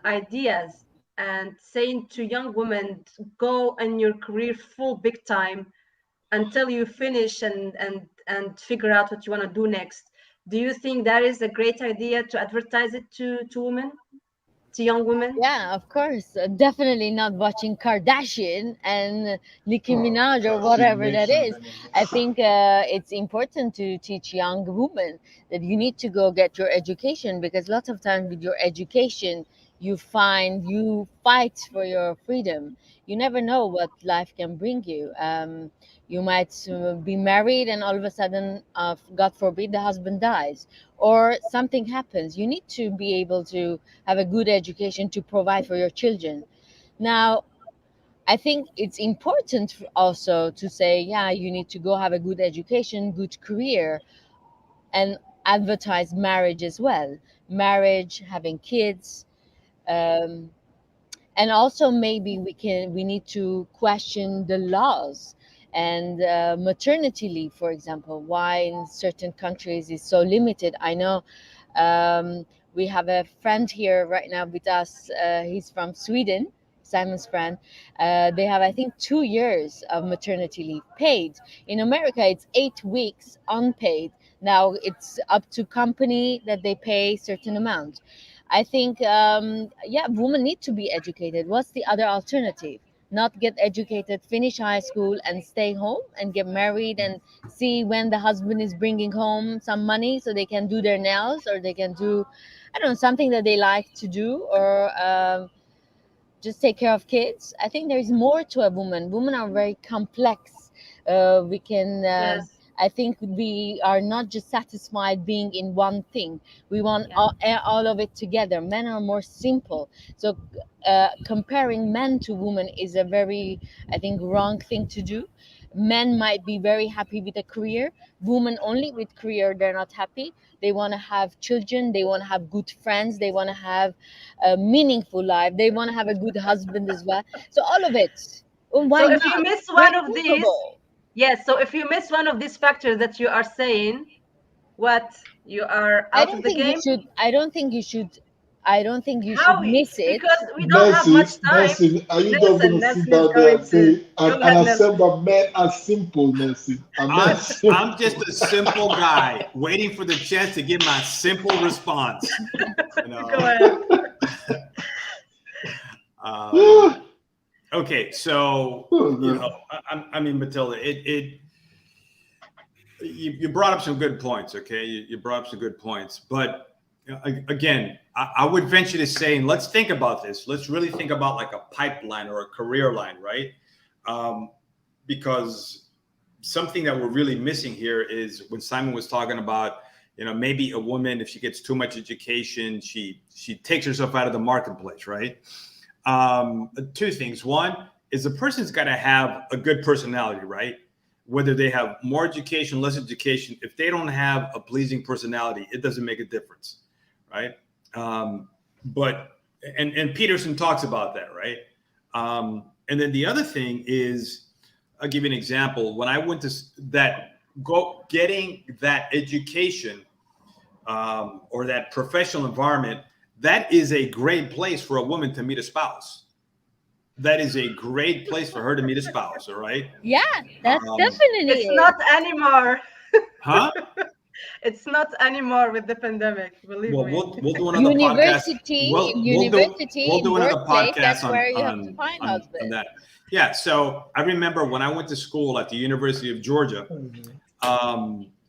ideas and saying to young women, go in your career full big time until you finish and figure out what you want to do next, do you think that is a great idea to advertise it to women, to young women? Yeah, of course. Definitely not watching Kardashian and Nicki Oh, Minaj or God, she whatever makes that sense. is. I think it's important to teach young women that you need to go get your education, because lots of times with your education, you fight for your freedom. You never know what life can bring you. You might be married and all of a sudden, God forbid, the husband dies or something happens. You need to be able to have a good education to provide for your children. Now, I think it's important also to say, yeah, you need to go have a good education, good career, and advertise marriage as well. Marriage, having kids, um, and also maybe we need to question the laws and maternity leave, for example, why in certain countries is so limited. I know um, we have a friend here right now with us. He's from Sweden, Simon's friend. They have, I think, 2 years of maternity leave paid. In America, it's 8 weeks unpaid. Now it's up to company that they pay certain amount. I think, yeah, women need to be educated. What's the other alternative? Not get educated, finish high school, and stay home and get married and see when the husband is bringing home some money so they can do their nails, or they can do, I don't know, something that they like to do, or just take care of kids. I think there's more to a woman. Women are very complex. We can. Yes. I think we are not just satisfied being in one thing. We want Yeah. all of it together. Men are more simple. So comparing men to women is a very, I think, wrong thing to do. Men might be very happy with a career. Women only with career, they're not happy. They want to have children. They want to have good friends. They want to have a meaningful life. They want to have a good husband as well. So all of it. Well, why So if you not? miss They're one of these, capable. yes, so if you miss one of these factors that you are saying, what, you are I out of don't the think you game? should. I don't think you should. I don't think you should How? miss it. Because we don't have much Nelson, time. Nelson, are you just Nelson, gonna sit Nelson is down there going and to say go and ahead, accept Nelson. that men are simple, Nelson? And men are I'm just simple. a simple guy waiting for the chance to give my simple response. You Go know. ahead. Um, okay, so Oh, you God. know, I mean, Matilda, you brought up some good points. Okay, you brought up some good points, but again, I would venture to say, and let's think about this. Let's really think about like a pipeline or a career line, right? Um, because something that we're really missing here is when Simon was talking about, maybe a woman, if she gets too much education, she takes herself out of the marketplace, right? Two things. One is the person's got to have a good personality, right? Whether they have more education, less education, if they don't have a pleasing personality, it doesn't make a difference, right? But and Peterson talks about that, right? And then the other thing is, I'll give you an example. When I went to getting that education or that professional environment, that is a great place for a woman to meet a spouse. That is a great place for her to meet a spouse. All right. Yeah, that Um, definitely It's is. not anymore. huh? It's not anymore with the pandemic, believe Well, me. we'll do another podcast. We'll do another workplace, podcast that's where you have to find on husbands. that. Yeah. So I remember when I went to school at the University of Georgia,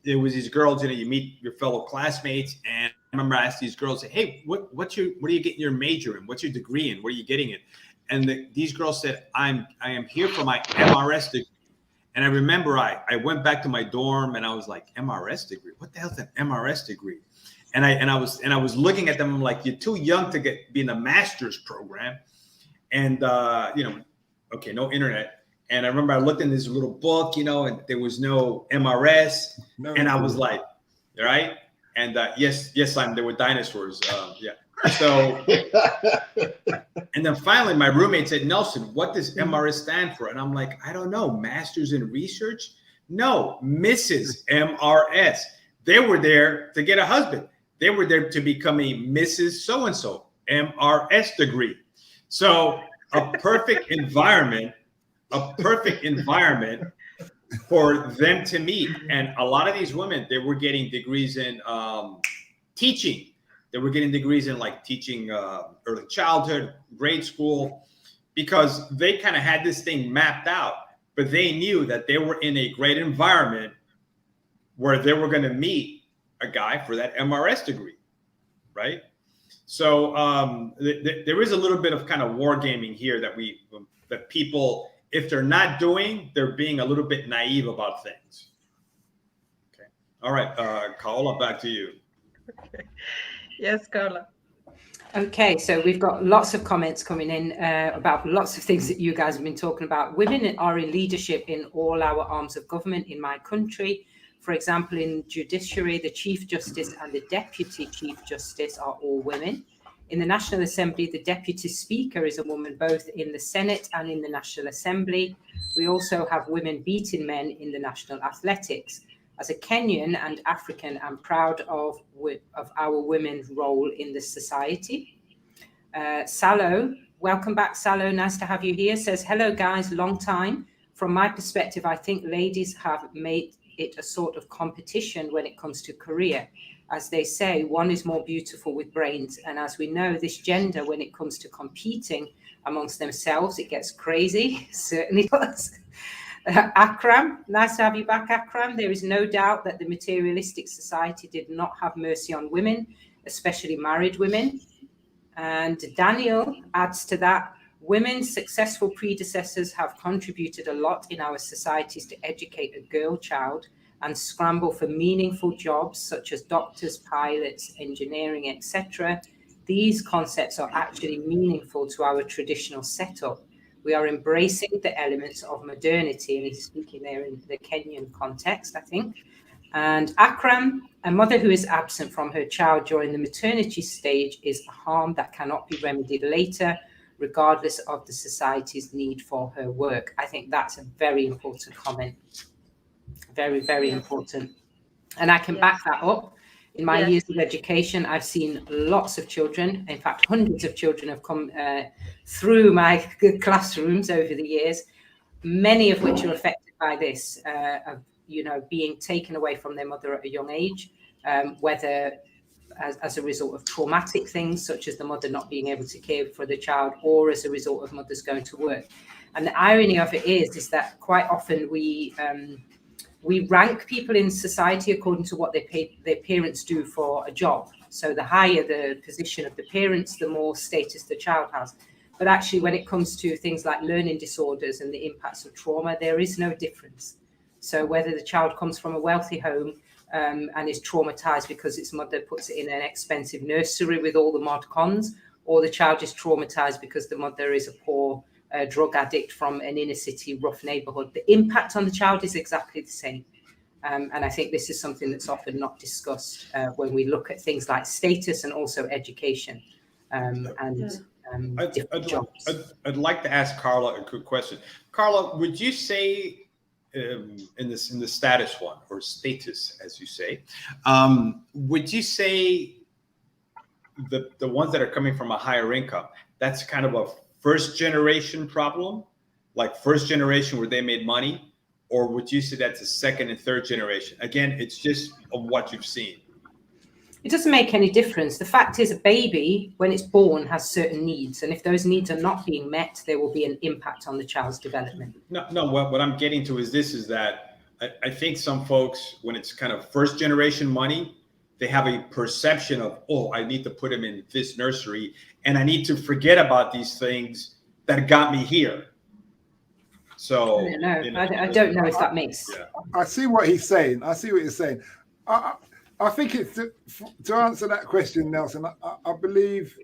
there was these girls. You meet your fellow classmates, and I remember I asked these girls, "Hey, what are you getting your major in? What's your degree in? What are you getting it?" And these girls said, I am here for my MRS degree." And I remember I went back to my dorm and I was like, MRS degree? What the hell's an MRS degree? And I was looking at them like, you're too young to be in a master's program. And okay, no internet. And I remember I looked in this little book, and there was no MRS. And I was like, all right. And yes, Simon, there were dinosaurs. Yeah. So, and then finally my roommate said, "Nelson, what does MRS stand for?" And I'm like, "I don't know. Masters in Research?" No, Mrs. MRS. They were there to get a husband. They were there to become a Mrs. So-and-so, MRS degree. So a perfect environment for them to meet. And a lot of these women, they were getting degrees in teaching. They were getting degrees in like teaching early childhood, grade school, because they kind of had this thing mapped out, but they knew that they were in a great environment where they were going to meet a guy for that MRS degree, right? So there is a little bit of kind of wargaming here that people, if they're not doing, they're being a little bit naive about things. Okay. All right, Kaola, back to you. Okay. Yes, Carla. Okay, so we've got lots of comments coming in about lots of things that you guys have been talking about. Women are in leadership in all our arms of government in my country. For example, in judiciary, the Chief Justice and the Deputy Chief Justice are all women. In the National Assembly, the Deputy Speaker is a woman, both in the Senate and in the National Assembly. We also have women beating men in the national athletics. As a Kenyan and African, I'm proud of our women's role in the society. Salo, welcome back, Salo. Nice to have you here. Says, hello, guys, long time. From my perspective, I think ladies have made it a sort of competition when it comes to career. As they say, one is more beautiful with brains. And as we know, this gender, when it comes to competing amongst themselves, it gets crazy. Certainly does. Akram, nice to have you back, Akram. There is no doubt that the materialistic society did not have mercy on women, especially married women. And Daniel adds to that, women's successful predecessors have contributed a lot in our societies to educate a girl child and scramble for meaningful jobs such as doctors, pilots, engineering, etc. These concepts are actually meaningful to our traditional setup. We are embracing the elements of modernity, and he's speaking there in the Kenyan context, I think. And Akram, a mother who is absent from her child during the maternity stage is a harm that cannot be remedied later, regardless of the society's need for her work. I think that's a very important comment. Very, very important. And I can back that up. In my years of education, I've seen lots of children, in fact, hundreds of children have come through my classrooms over the years, many of which are affected by this, of, being taken away from their mother at a young age, whether as a result of traumatic things, such as the mother not being able to care for the child, or as a result of mothers going to work. And the irony of it is that quite often we rank people in society according to what their parents do for a job. So the higher the position of the parents, the more status the child has. But actually, when it comes to things like learning disorders and the impacts of trauma, there is no difference. So whether the child comes from a wealthy home and is traumatized because its mother puts it in an expensive nursery with all the mod cons, or the child is traumatized because the mother is a poor drug addict from an inner city rough neighborhood, the impact on the child is exactly the same. And I think this is something that's often not discussed when we look at things like status and also education different jobs. I'd like to ask Carla a quick question. Carla, would you say in the status one, or status as you say, would you say the ones that are coming from a higher income, that's kind of a first generation problem, like first generation where they made money, or would you say that's a second and third generation? Again, it's just of what you've seen. It doesn't make any difference. The fact is, a baby, when it's born, has certain needs. And if those needs are not being met, there will be an impact on the child's development. No, what I'm getting to is that I think some folks, when it's kind of first generation money, they have a perception of, oh, I need to put him in this nursery and I need to forget about these things that got me here. So I don't know if that makes. Yeah. I see what he's saying. I see what you're saying. I think it's to answer that question, Nelson. I believe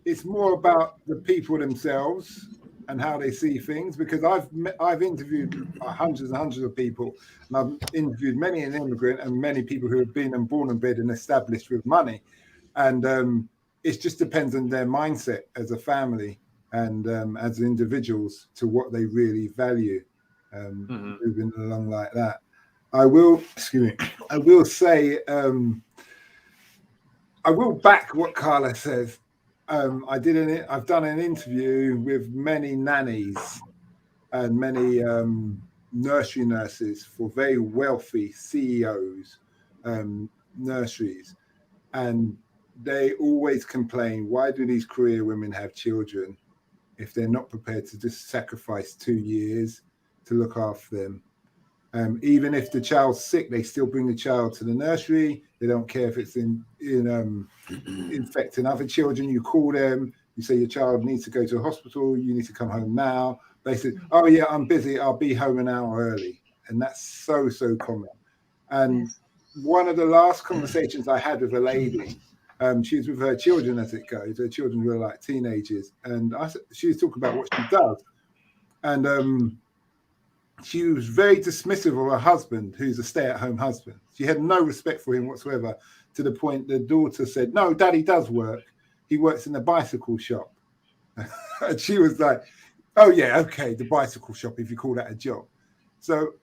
it's more about the people themselves and how they see things, because I've interviewed hundreds and hundreds of people, and I've interviewed many an immigrant and many people who have been and born and bred and established with money, and it just depends on their mindset as a family and as individuals to what they really value, moving along like that. I will say, I will back what Carla says. I've done an interview with many nannies and many nursery nurses for very wealthy CEOs, nurseries, and they always complain, why do these career women have children if they're not prepared to just sacrifice 2 years to look after them? Even if the child's sick, they still bring the child to the nursery. They don't care if it's infecting other children. You call them, you say your child needs to go to a hospital, you need to come home now. They say, oh yeah, I'm busy, I'll be home an hour early. And that's so common. And one of the last conversations I had with a lady, she was with her children as it goes. Her children were like teenagers. And she was talking about what she does. And she was very dismissive of her husband, who's a stay-at-home husband. She had no respect for him whatsoever, to the point the daughter said, no, Daddy does work. He works in the bicycle shop. And she was like, oh yeah, okay, the bicycle shop, if you call that a job. So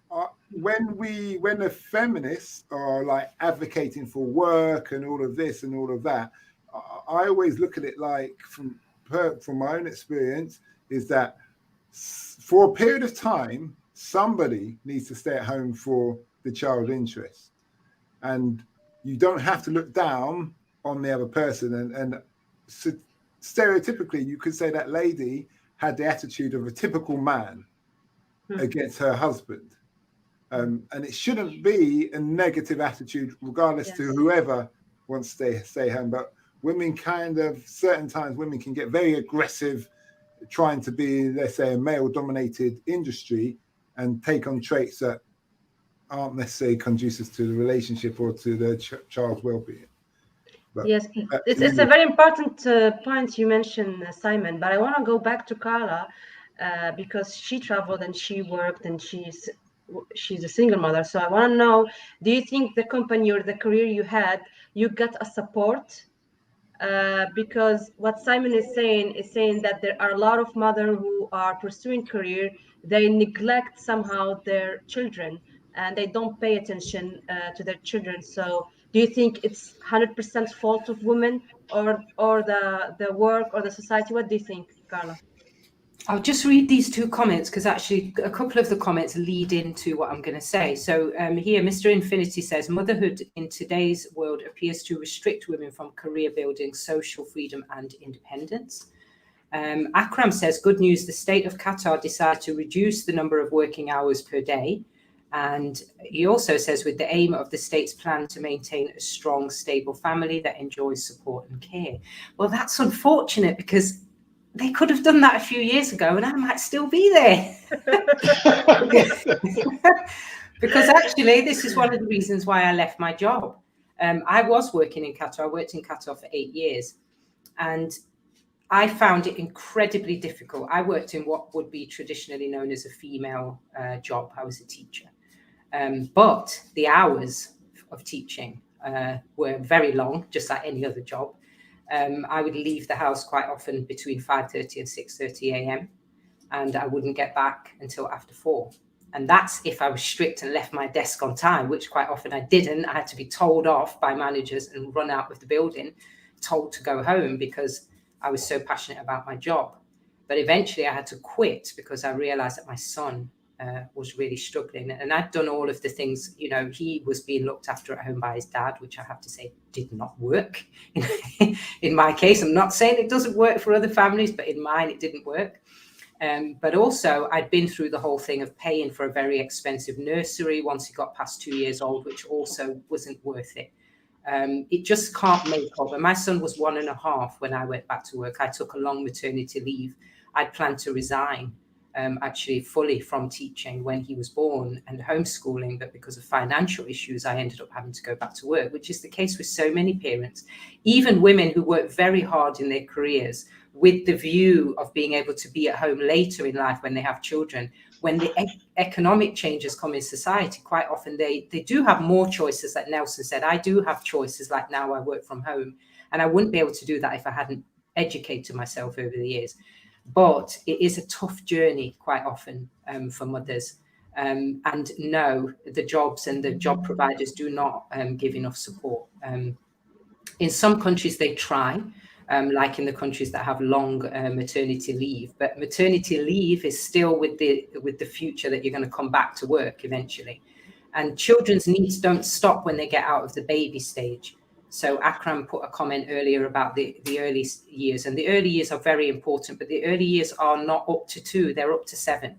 when the feminists are like advocating for work and all of this and all of that, I always look at it like, from my own experience, is that for a period of time, somebody needs to stay at home for the child interest, and you don't have to look down on the other person. And so stereotypically, you could say that lady had the attitude of a typical man against her husband, and it shouldn't be a negative attitude, regardless to whoever wants to stay home. But women certain times women can get very aggressive, trying to be, let's say, a male-dominated industry, and take on traits that aren't necessarily conducive to the relationship or to the child's well-being. But, yes, it's a very important point you mentioned, Simon. But I want to go back to Carla because she traveled and she worked and she's a single mother. So I want to know: do you think the company or the career you had, you got a support? Because what Simon is saying that there are a lot of mothers who are pursuing career, they neglect somehow their children and they don't pay attention to their children. So do you think it's 100% fault of women or the work or the society? What do you think, Carla? I'll just read these two comments, because actually a couple of the comments lead into what I'm going to say. So here, Mr. Infinity says, motherhood in today's world appears to restrict women from career building, social freedom and independence. Akram says, good news, the state of Qatar decided to reduce the number of working hours per day. And he also says, with the aim of the state's plan to maintain a strong, stable family that enjoys support and care. Well, that's unfortunate, because they could have done that a few years ago and I might still be there. Because actually, this is one of the reasons why I left my job. I was working in Qatar. I worked in Qatar for 8 years. And I found it incredibly difficult. I worked in what would be traditionally known as a female job. I was a teacher. But the hours of teaching were very long, just like any other job. I would leave the house quite often between 5:30 and 6:30 a.m. and I wouldn't get back until after 4. And that's if I was strict and left my desk on time, which quite often I didn't. I had to be told off by managers and run out of the building, told to go home, because I was so passionate about my job. But eventually I had to quit because I realized that my son was really struggling. And I'd done all of the things, you know, he was being looked after at home by his dad, which I have to say did not work. In my case, I'm not saying it doesn't work for other families, but in mine, it didn't work. But also, I'd been through the whole thing of paying for a very expensive nursery once he got past 2 years old, which also wasn't worth it. It just can't make up. And my son was 1.5 when I went back to work. I took a long maternity leave. I'd planned to resign actually fully from teaching when he was born and homeschooling, but because of financial issues, I ended up having to go back to work, which is the case with so many parents, even women who work very hard in their careers with the view of being able to be at home later in life when they have children. When the economic changes come in society, quite often they do have more choices. Like Nelson said, I do have choices, like now I work from home, and I wouldn't be able to do that if I hadn't educated myself over the years. But it is a tough journey quite often for mothers. And no, the jobs and the job providers do not give enough support. In some countries, they try, like in the countries that have long maternity leave. But maternity leave is still with the future that you're going to come back to work eventually. And children's needs don't stop when they get out of the baby stage. So Akram put a comment earlier about the early years, and the early years are very important, but the early years are not up to 2, they're up to 7.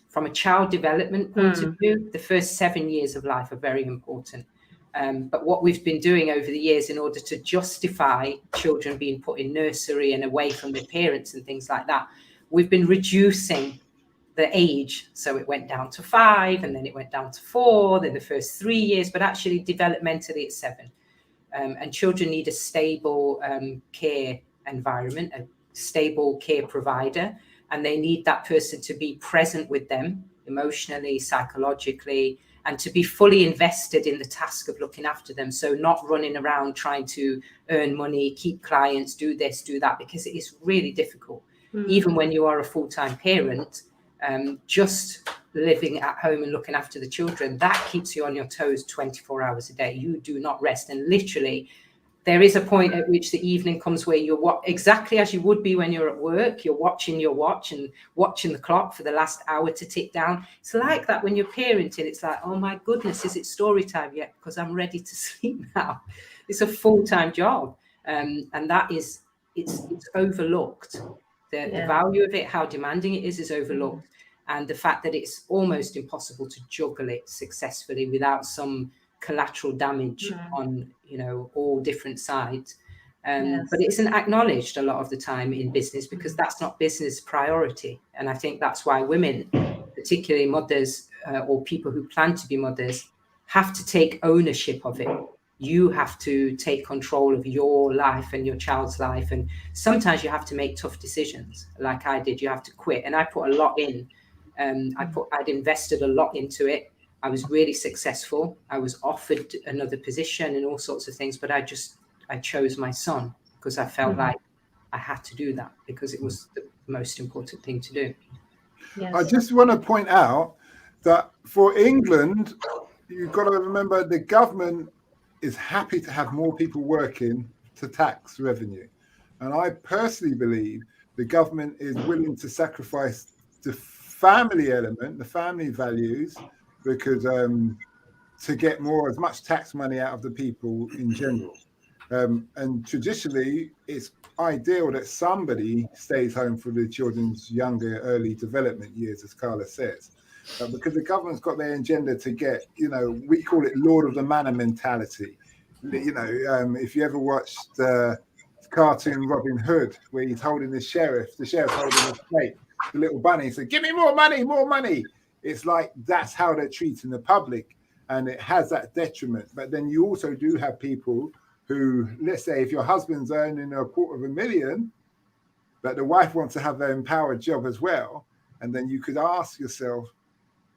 From a child development point of view, the first 7 years of life are very important. But what we've been doing over the years in order to justify children being put in nursery and away from their parents and things like that, we've been reducing the age. So it went down to 5, and then it went down to 4, then the first 3 years, but actually developmentally it's 7. And children need a stable care environment, a stable care provider, and they need that person to be present with them emotionally, psychologically, and to be fully invested in the task of looking after them. So not running around trying to earn money, keep clients, do this, do that, because it is really difficult. Even when you are a full-time parent, just living at home and looking after the children, that keeps you on your toes 24 hours a day. You do not rest. And literally, there is a point at which the evening comes where you're exactly as you would be when you're at work. You're watching your watch and watching the clock for the last hour to tick down. It's like that when you're parenting. It's like, oh my goodness, is it story time yet? Because I'm ready to sleep now. It's a full-time job. And that is, it's overlooked. The value of it, how demanding it is overlooked. And the fact that it's almost impossible to juggle it successfully without some collateral damage on, you know, all different sides. But it isn't acknowledged a lot of the time in business because that's not business priority. And I think that's why women, particularly mothers or people who plan to be mothers, have to take ownership of it. You have to take control of your life and your child's life. And sometimes you have to make tough decisions like I did. You have to quit. And I put a lot in. I'd invested a lot into it. I was really successful. I was offered another position and all sorts of things, but I chose my son because I felt like I had to do that because it was the most important thing to do. I just want to point out that for England, you've got to remember the government is happy to have more people working to tax revenue. And I personally believe the government is willing to sacrifice the family element, the family values, because to get as much tax money out of the people in general. And traditionally, it's ideal that somebody stays home for the children's younger, early development years, as Carla says. Because the government's got their agenda to get, you know, we call it Lord of the Manor mentality. You know, if you ever watched the cartoon Robin Hood, where he's holding the sheriff's holding his plate, the little bunny said, "Give me more money, more money." It's like that's how they're treating the public, and it has that detriment. But then you also do have people who, let's say, if your husband's earning $250,000, but the wife wants to have an empowered job as well, and then you could ask yourself,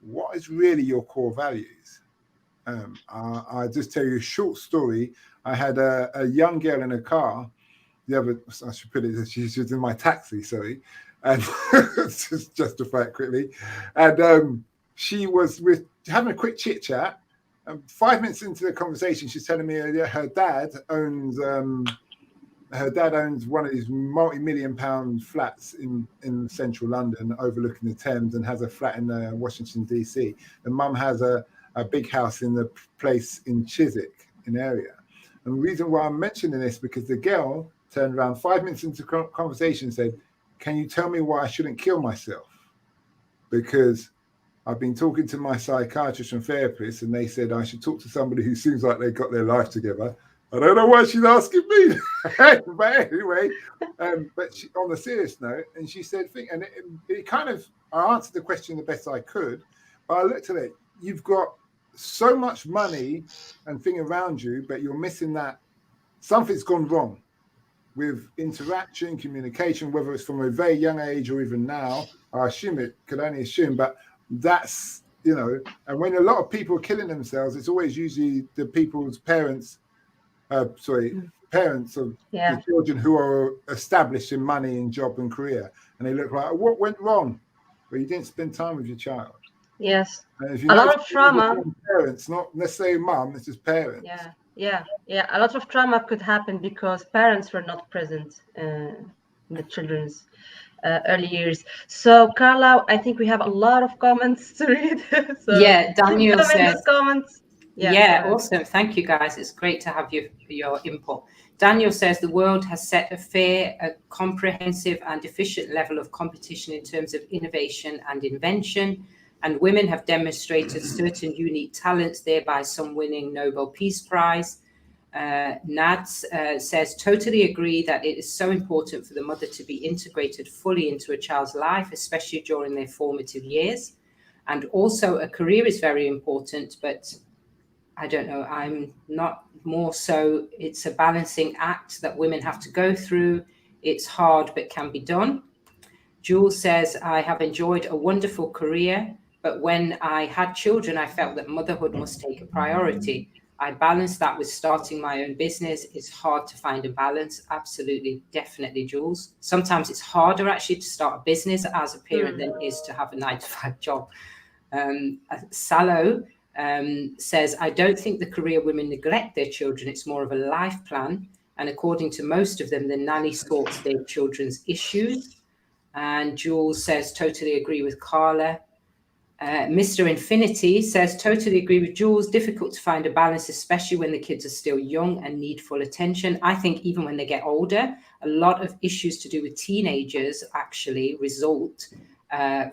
what is really your core values? I'll just tell you a short story. I had a young girl in a car. I should put it, she was in my taxi, sorry. And just justify it quickly. And she was having a quick chit chat. 5 minutes into the conversation, she's telling me her dad owns her dad owns one of these multi-million-pound flats in central London, overlooking the Thames, and has a flat in Washington DC. And mum has a big house in the place in Chiswick, in area. And the reason why I'm mentioning this because the girl turned around 5 minutes into conversation and said, "Can you tell me why I shouldn't kill myself? Because I've been talking to my psychiatrist and therapist, and they said I should talk to somebody who seems like they've got their life together." I don't know why she's asking me, but anyway, but she, on a serious note, and she said, and it kind of, I answered the question the best I could, but I looked at it, you've got so much money and thing around you, but you're missing that something's gone wrong with interaction, communication, whether it's from a very young age or even now. I assume it could only assume, but that's, you know, and when a lot of people are killing themselves, it's always usually the people's parents, parents of the children who are established in money and job and career. And they look like, what went wrong? Well, you didn't spend time with your child. Yes. And if you A know, lot of trauma. Parents, not necessarily mum, it's just parents. Yeah. A lot of trauma could happen because parents were not present in the children's early years. So, Carla, I think we have a lot of comments to read. So yeah, Daniel says. Comments. Yeah, awesome. Thank you, guys. It's great to have your input. Daniel says the world has set a fair, a comprehensive and efficient level of competition in terms of innovation and invention, and women have demonstrated certain unique talents, thereby some winning Nobel Peace Prize. Nads says, totally agree that it is so important for the mother to be integrated fully into a child's life, especially during their formative years. And also a career is very important, but I don't know, I'm not more so, it's a balancing act that women have to go through. It's hard, but can be done. Jules says, I have enjoyed a wonderful career, but when I had children, I felt that motherhood must take a priority. I balanced that with starting my own business. It's hard to find a balance. Absolutely, definitely, Jules. Sometimes it's harder actually to start a business as a parent than it is to have a 9-to-5 job. Salo says, I don't think the career women neglect their children. It's more of a life plan. And according to most of them, the nanny sorts their children's issues. And Jules says, totally agree with Carla. Mr. Infinity says, totally agree with Jules. Difficult to find a balance, especially when the kids are still young and need full attention. I think even when they get older, a lot of issues to do with teenagers actually result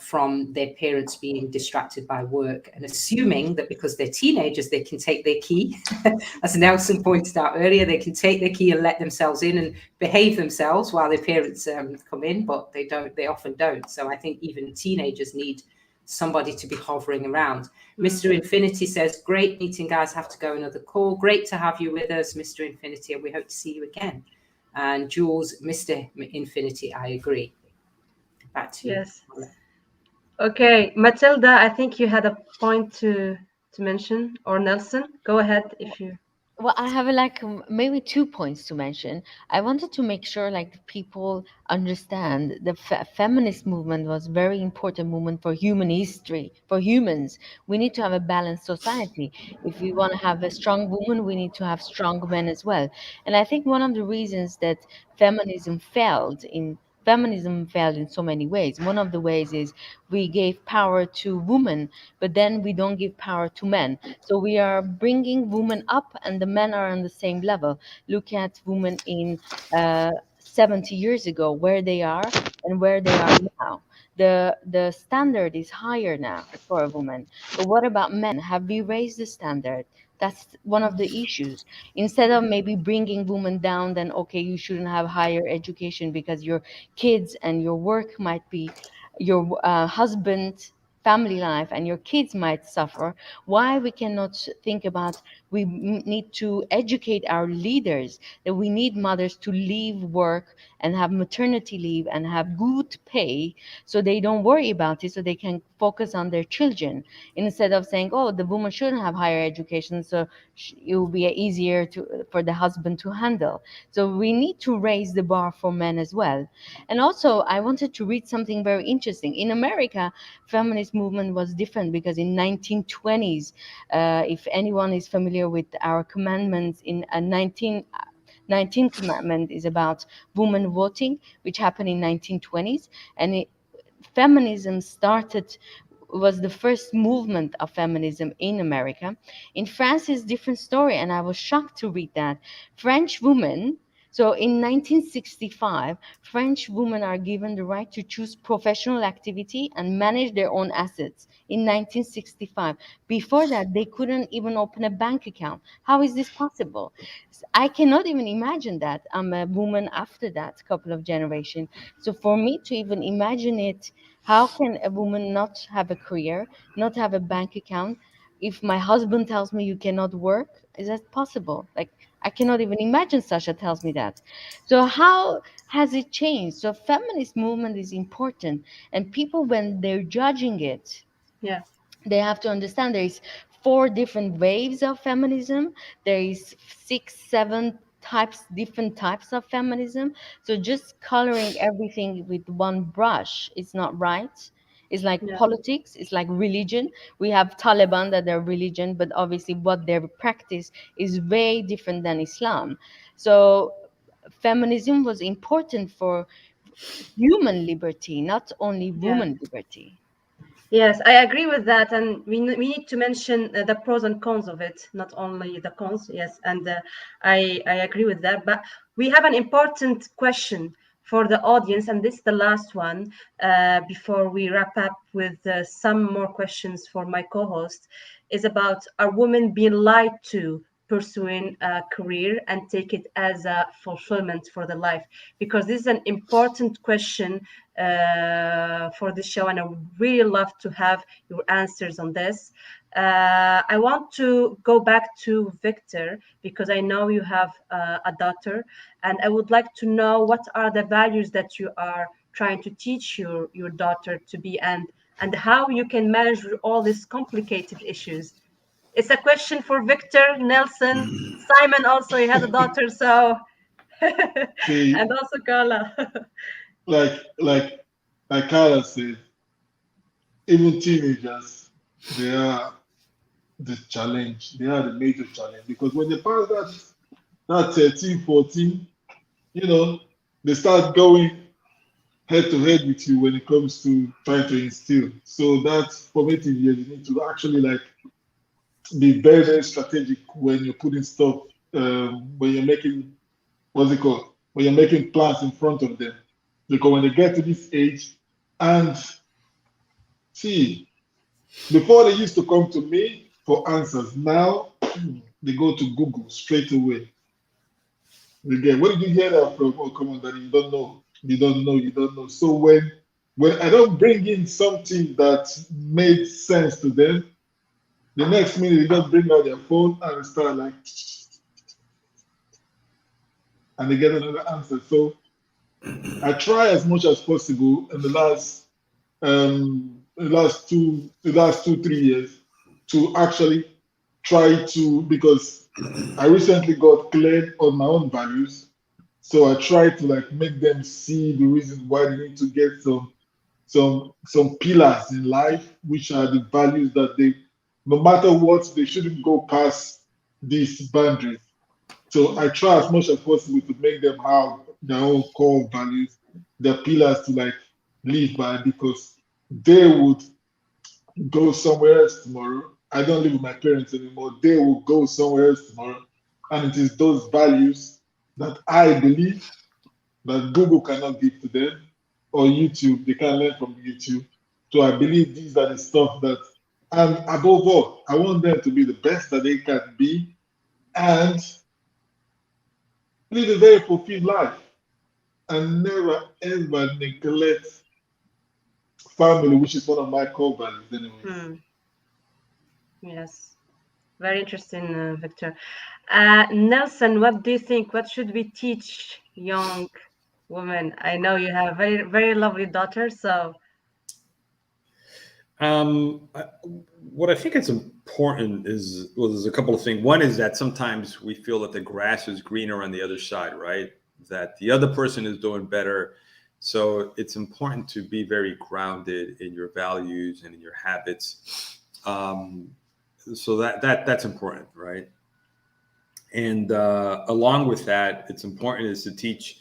from their parents being distracted by work and assuming that because they're teenagers, they can take their key. As Nelson pointed out earlier, they can take their key and let themselves in and behave themselves while their parents come in, but they often don't. So I think even teenagers need somebody to be hovering around. Mr. Infinity says, great meeting, guys. Have to go another call. Great to have you with us, Mr. Infinity, and we hope to see you again. And Jules, Mr. Infinity, I agree. Back to you. Yes. Okay, Matilda, I think you had a point to mention, or Nelson. Go ahead if you. Well, I have maybe 2 points to mention. I wanted to make sure people understand the feminist movement was very important movement for human history, for humans. We need to have a balanced society. If we want to have a strong woman, we need to have strong men as well. And I think one of the reasons that feminism failed in so many ways. One of the ways is we gave power to women, but then we don't give power to men. So we are bringing women up and the men are on the same level. Look at women in 70 years ago, where they are and where they are now. The standard is higher now for a woman. But what about men? Have we raised the standard? That's one of the issues. Instead of maybe bringing women down, then okay, you shouldn't have higher education because your kids and your work might be, your husband, family life, and your kids might suffer. Why we cannot think about we need to educate our leaders that we need mothers to leave work and have maternity leave and have good pay so they don't worry about it, so they can focus on their children, instead of saying, oh, the woman shouldn't have higher education, so it will be easier for the husband to handle. So we need to raise the bar for men as well. And also I wanted to read something very interesting. In America, feminist movement was different because in 1920s, if anyone is familiar with our commandments in 19th Amendment is about women voting, which happened in 1920s, and feminism started, was the first movement of feminism in America. In France is different story, and I was shocked to read that French women. So in 1965, French women are given the right to choose professional activity and manage their own assets. In 1965, before that, they couldn't even open a bank account. How is this possible? I cannot even imagine that. I'm a woman after that couple of generations. So for me to even imagine it, how can a woman not have a career, not have a bank account? If my husband tells me you cannot work, is that possible? Like, I cannot even imagine Sasha tells me that. So how has it changed? So feminist movement is important, and people, when they're judging it, Yeah. they have to understand there is four different waves of feminism. There is six, seven types, different types of feminism. So just coloring everything with one brush is not right. It's like Yeah. politics, it's like religion. We have Taliban that they're religion, but obviously what they practice is way different than Islam. So feminism was important for human liberty, not only Yeah. woman liberty. Yes, I agree with that, and we need to mention the pros and cons of it, not only the cons. Yes, and I agree with that. But we have an important question for the audience, and this is the last one before we wrap up with some more questions for my co-host. Is about, are women being lied to pursuing a career and take it as a fulfillment for the life? Because this is an important question for the show, and I would really love to have your answers on this. I want to go back to Victor because I know you have a daughter, and I would like to know what are the values that you are trying to teach your daughter to be, and how you can manage all these complicated issues. It's a question for Victor, Nelson, Simon. Also, he has a daughter, so See, and also Carla. like like like Carla said, even teenagers, they are the challenge. They are the major challenge because when they pass that 13, 14, you know, they start going head to head with you when it comes to trying to instill. So that formative years, you need to actually like be very, very strategic when you're putting stuff, when you're making, what's it called? When you're making plans in front of them. Because when they get to this age, and see, before they used to come to me for answers, now they go to Google straight away. Again, where did you hear that from? Oh, come on, Daddy, you don't know. You don't know. You don't know. So when I don't bring in something that made sense to them, the next minute they just bring out their phone and start like, and they get another answer. So I try as much as possible in the last 2 3 years to actually try to, because I recently got cleared on my own values. So I try to like make them see the reason why they need to get some pillars in life, which are the values that they, no matter what, they shouldn't go past these boundaries. So I try as much as possible to make them have their own core values, their pillars to like live by, because they would go somewhere else tomorrow. I don't live with my parents anymore. They will go somewhere else tomorrow. And it is those values that I believe that Google cannot give to them, or YouTube, they can learn from YouTube. So I believe these are the stuff that, and above all, I want them to be the best that they can be and live a very fulfilled life and never ever neglect family, which is one of my core values, anyways. Hmm. Yes. Very interesting, Victor. Nelson, what do you think? What should we teach young women? I know you have a very, very lovely daughter, so What I think is important is, well, there's a couple of things. One is that sometimes we feel that the grass is greener on the other side, right? That the other person is doing better. So it's important to be very grounded in your values and in your habits. So that's important, right? And along with that, it's important is to teach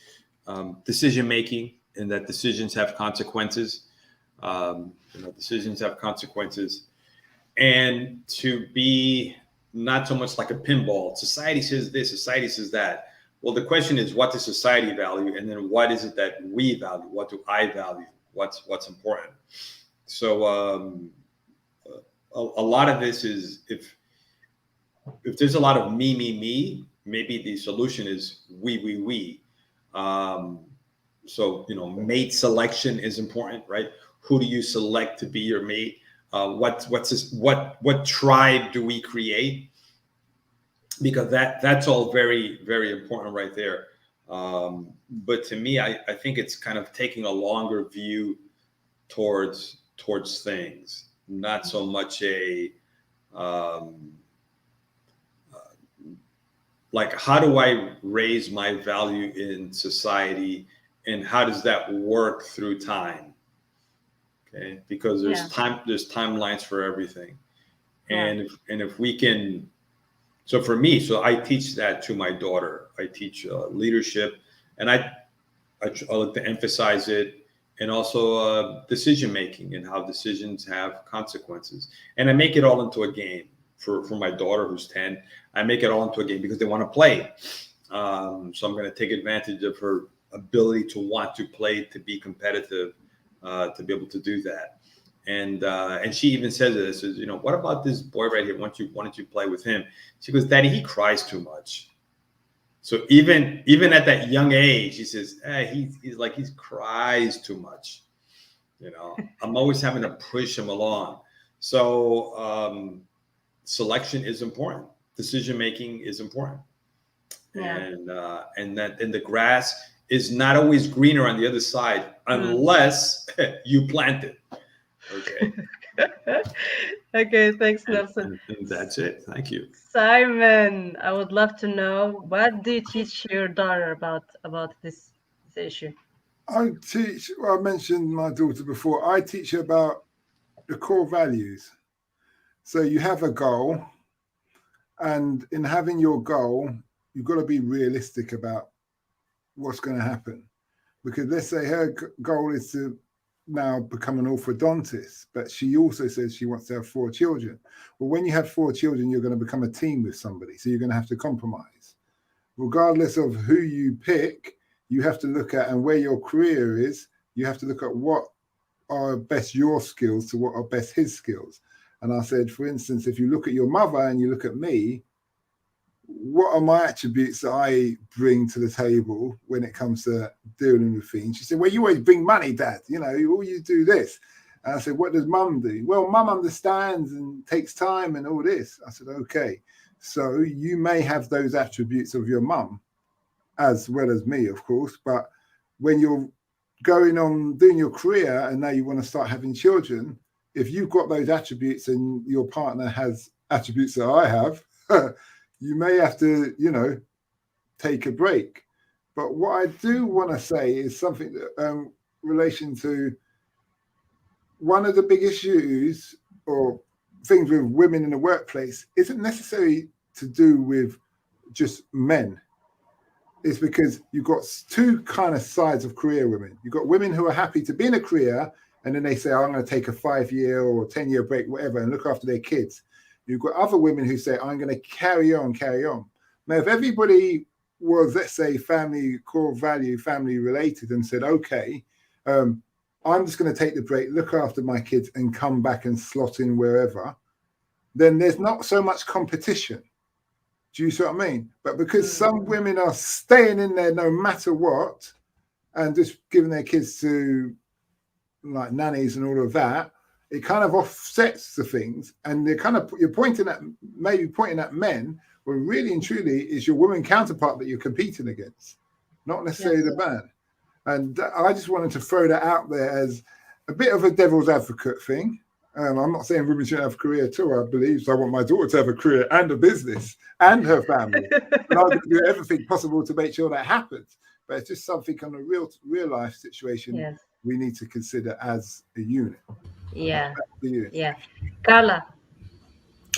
decision making, and that decisions have consequences. Decisions have consequences, and to be not so much like a pinball. Society says this, society says that. Well, the question is, what does society value, and then what is it that we value? What do I value? What's important? So a lot of this is if there's a lot of me, maybe the solution is we. So mate selection is important, right? Who do you select to be your mate? What tribe do we create? Because that's all very, very important right there. But to me, I think it's kind of taking a longer view towards things, not so much a like, how do I raise my value in society, and how does that work through time? Okay, because there's timelines for everything, and if we can. So for me, I teach that to my daughter. I teach leadership, and I like to emphasize it, and also decision making and how decisions have consequences. And I make it all into a game for my daughter who's 10. I make it all into a game because they want to play. So I'm going to take advantage of her ability to want to play, to be competitive, to be able to do that. And she even says this, says, what about this boy right here? Why don't you play with him? She goes, Daddy, he cries too much. So even at that young age, he says, hey, he cries too much. I'm always having to push him along. So selection is important. Decision making is important. And the grass is not always greener on the other side unless you plant it. Okay. Okay, thanks, Nelson. And that's it. Thank you. Simon, I would love to know, what do you teach your daughter about this issue? I mentioned my daughter before. I teach her about the core values. So you have a goal, and in having your goal, you've got to be realistic about what's going to happen. Because let's say her goal is to now become an orthodontist, but she also says she wants to have 4 children. Well, when you have 4 children, you're going to become a team with somebody, so you're going to have to compromise. Regardless of who you pick, you have to look at, and where your career is, you have to look at what are best your skills to what are best his skills. And I said, for instance, if you look at your mother and you look at me, what are my attributes that I bring to the table when it comes to dealing with things? She said, well, you always bring money, Dad. All you do this. And I said, what does Mum do? Well, Mum understands and takes time and all this. I said, okay. So you may have those attributes of your mum as well as me, of course. But when you're going on doing your career and now you want to start having children, if you've got those attributes and your partner has attributes that I have, you may have to, take a break. But what I do want to say is something that relation to one of the big issues or things with women in the workplace isn't necessarily to do with just men. It's because you've got 2 kind of sides of career women. You've got women who are happy to be in a career, and then they say, I'm going to take a 5-year or 10-year break, whatever, and look after their kids. You've got other women who say, I'm going to carry on. Now, if everybody was, let's say, family, core value, family related, and said, okay, I'm just going to take the break, look after my kids, and come back and slot in wherever, then there's not so much competition. Do you see what I mean? But because some women are staying in there no matter what, and just giving their kids to like nannies and all of that, it kind of offsets the things. And you're pointing at men, when really and truly is your woman counterpart that you're competing against, not necessarily the man. And I just wanted to throw that out there as a bit of a devil's advocate thing. I'm not saying women shouldn't have a career too, I believe. So I want my daughter to have a career and a business and her family. And I'll do everything possible to make sure that happens. But it's just something on a real life situation we need to consider as a unit. Yeah. Carla.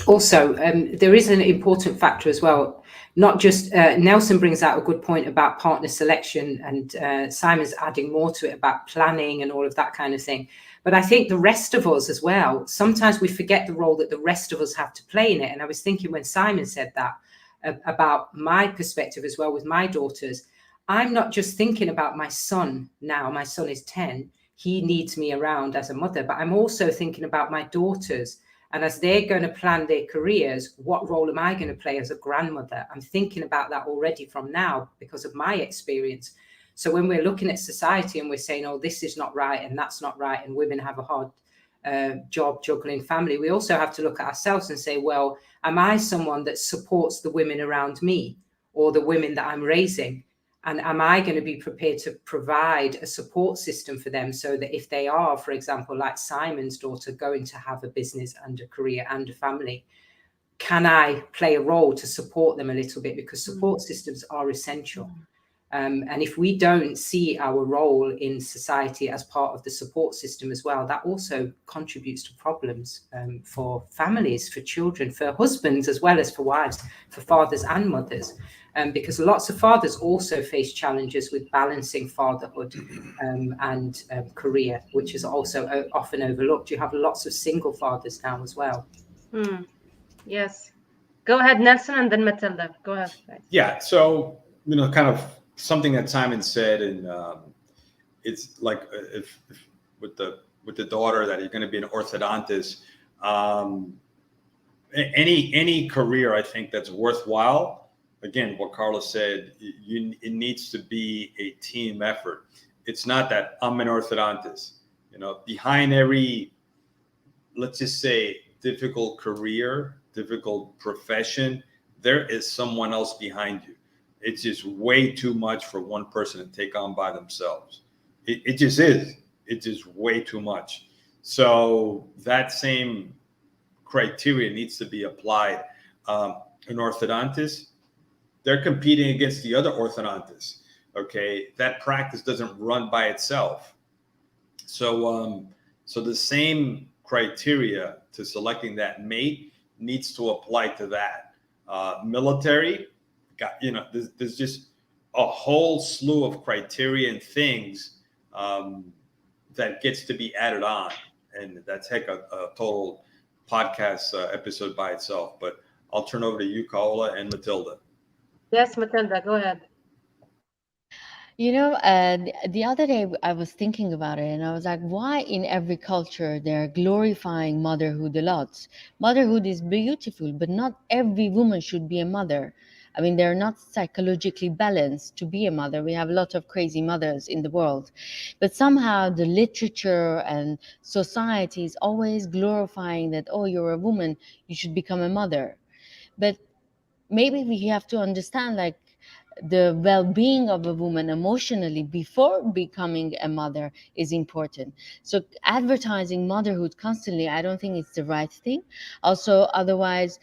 Also, there is an important factor as well. Not just Nelson brings out a good point about partner selection, and Simon's adding more to it about planning and all of that kind of thing. But I think the rest of us as well, sometimes we forget the role that the rest of us have to play in it. And I was thinking when Simon said that about my perspective as well with my daughters, I'm not just thinking about my son now. My son is 10. He needs me around as a mother, but I'm also thinking about my daughters, and as they're going to plan their careers, what role am I going to play as a grandmother? I'm thinking about that already from now because of my experience. So when we're looking at society and we're saying, oh, this is not right and that's not right, and women have a hard job juggling family, we also have to look at ourselves and say, well, am I someone that supports the women around me or the women that I'm raising? And am I going to be prepared to provide a support system for them so that if they are, for example, like Simon's daughter, going to have a business and a career and a family, can I play a role to support them a little bit? Because support systems are essential. And if we don't see our role in society as part of the support system as well, that also contributes to problems for families, for children, for husbands, as well as for wives, for fathers and mothers. Because lots of fathers also face challenges with balancing fatherhood and career, which is also often overlooked. You have lots of single fathers now as well. Yes. Go ahead, Nelson, and then Matilda. Go ahead, guys. Yeah. So, kind of something that Simon said, and it's like if with the daughter that you're going to be an orthodontist. Any career I think that's worthwhile. Again, what Carlos said, it needs to be a team effort. It's not that I'm an orthodontist. Behind every, let's just say, difficult career, difficult profession, there is someone else behind you. It's just way too much for one person to take on by themselves. It just is. It's just way too much. So that same criteria needs to be applied. An orthodontist, they're competing against the other orthodontists. Okay, that practice doesn't run by itself. So the same criteria to selecting that mate needs to apply to that. Military, there's just a whole slew of criteria and things that gets to be added on, and that's a total podcast episode by itself. But I'll turn over to you, Kaola and Matilda. Yes, Matilda, go ahead. The other day I was thinking about it and I was like, why in every culture they're glorifying motherhood a lot? Motherhood is beautiful, but not every woman should be a mother. I mean, they're not psychologically balanced to be a mother. We have a lot of crazy mothers in the world. But somehow the literature and society is always glorifying that, oh, you're a woman, you should become a mother. But maybe we have to understand, like, the well-being of a woman emotionally before becoming a mother is important. So advertising motherhood constantly, I don't think it's the right thing. Also, otherwise,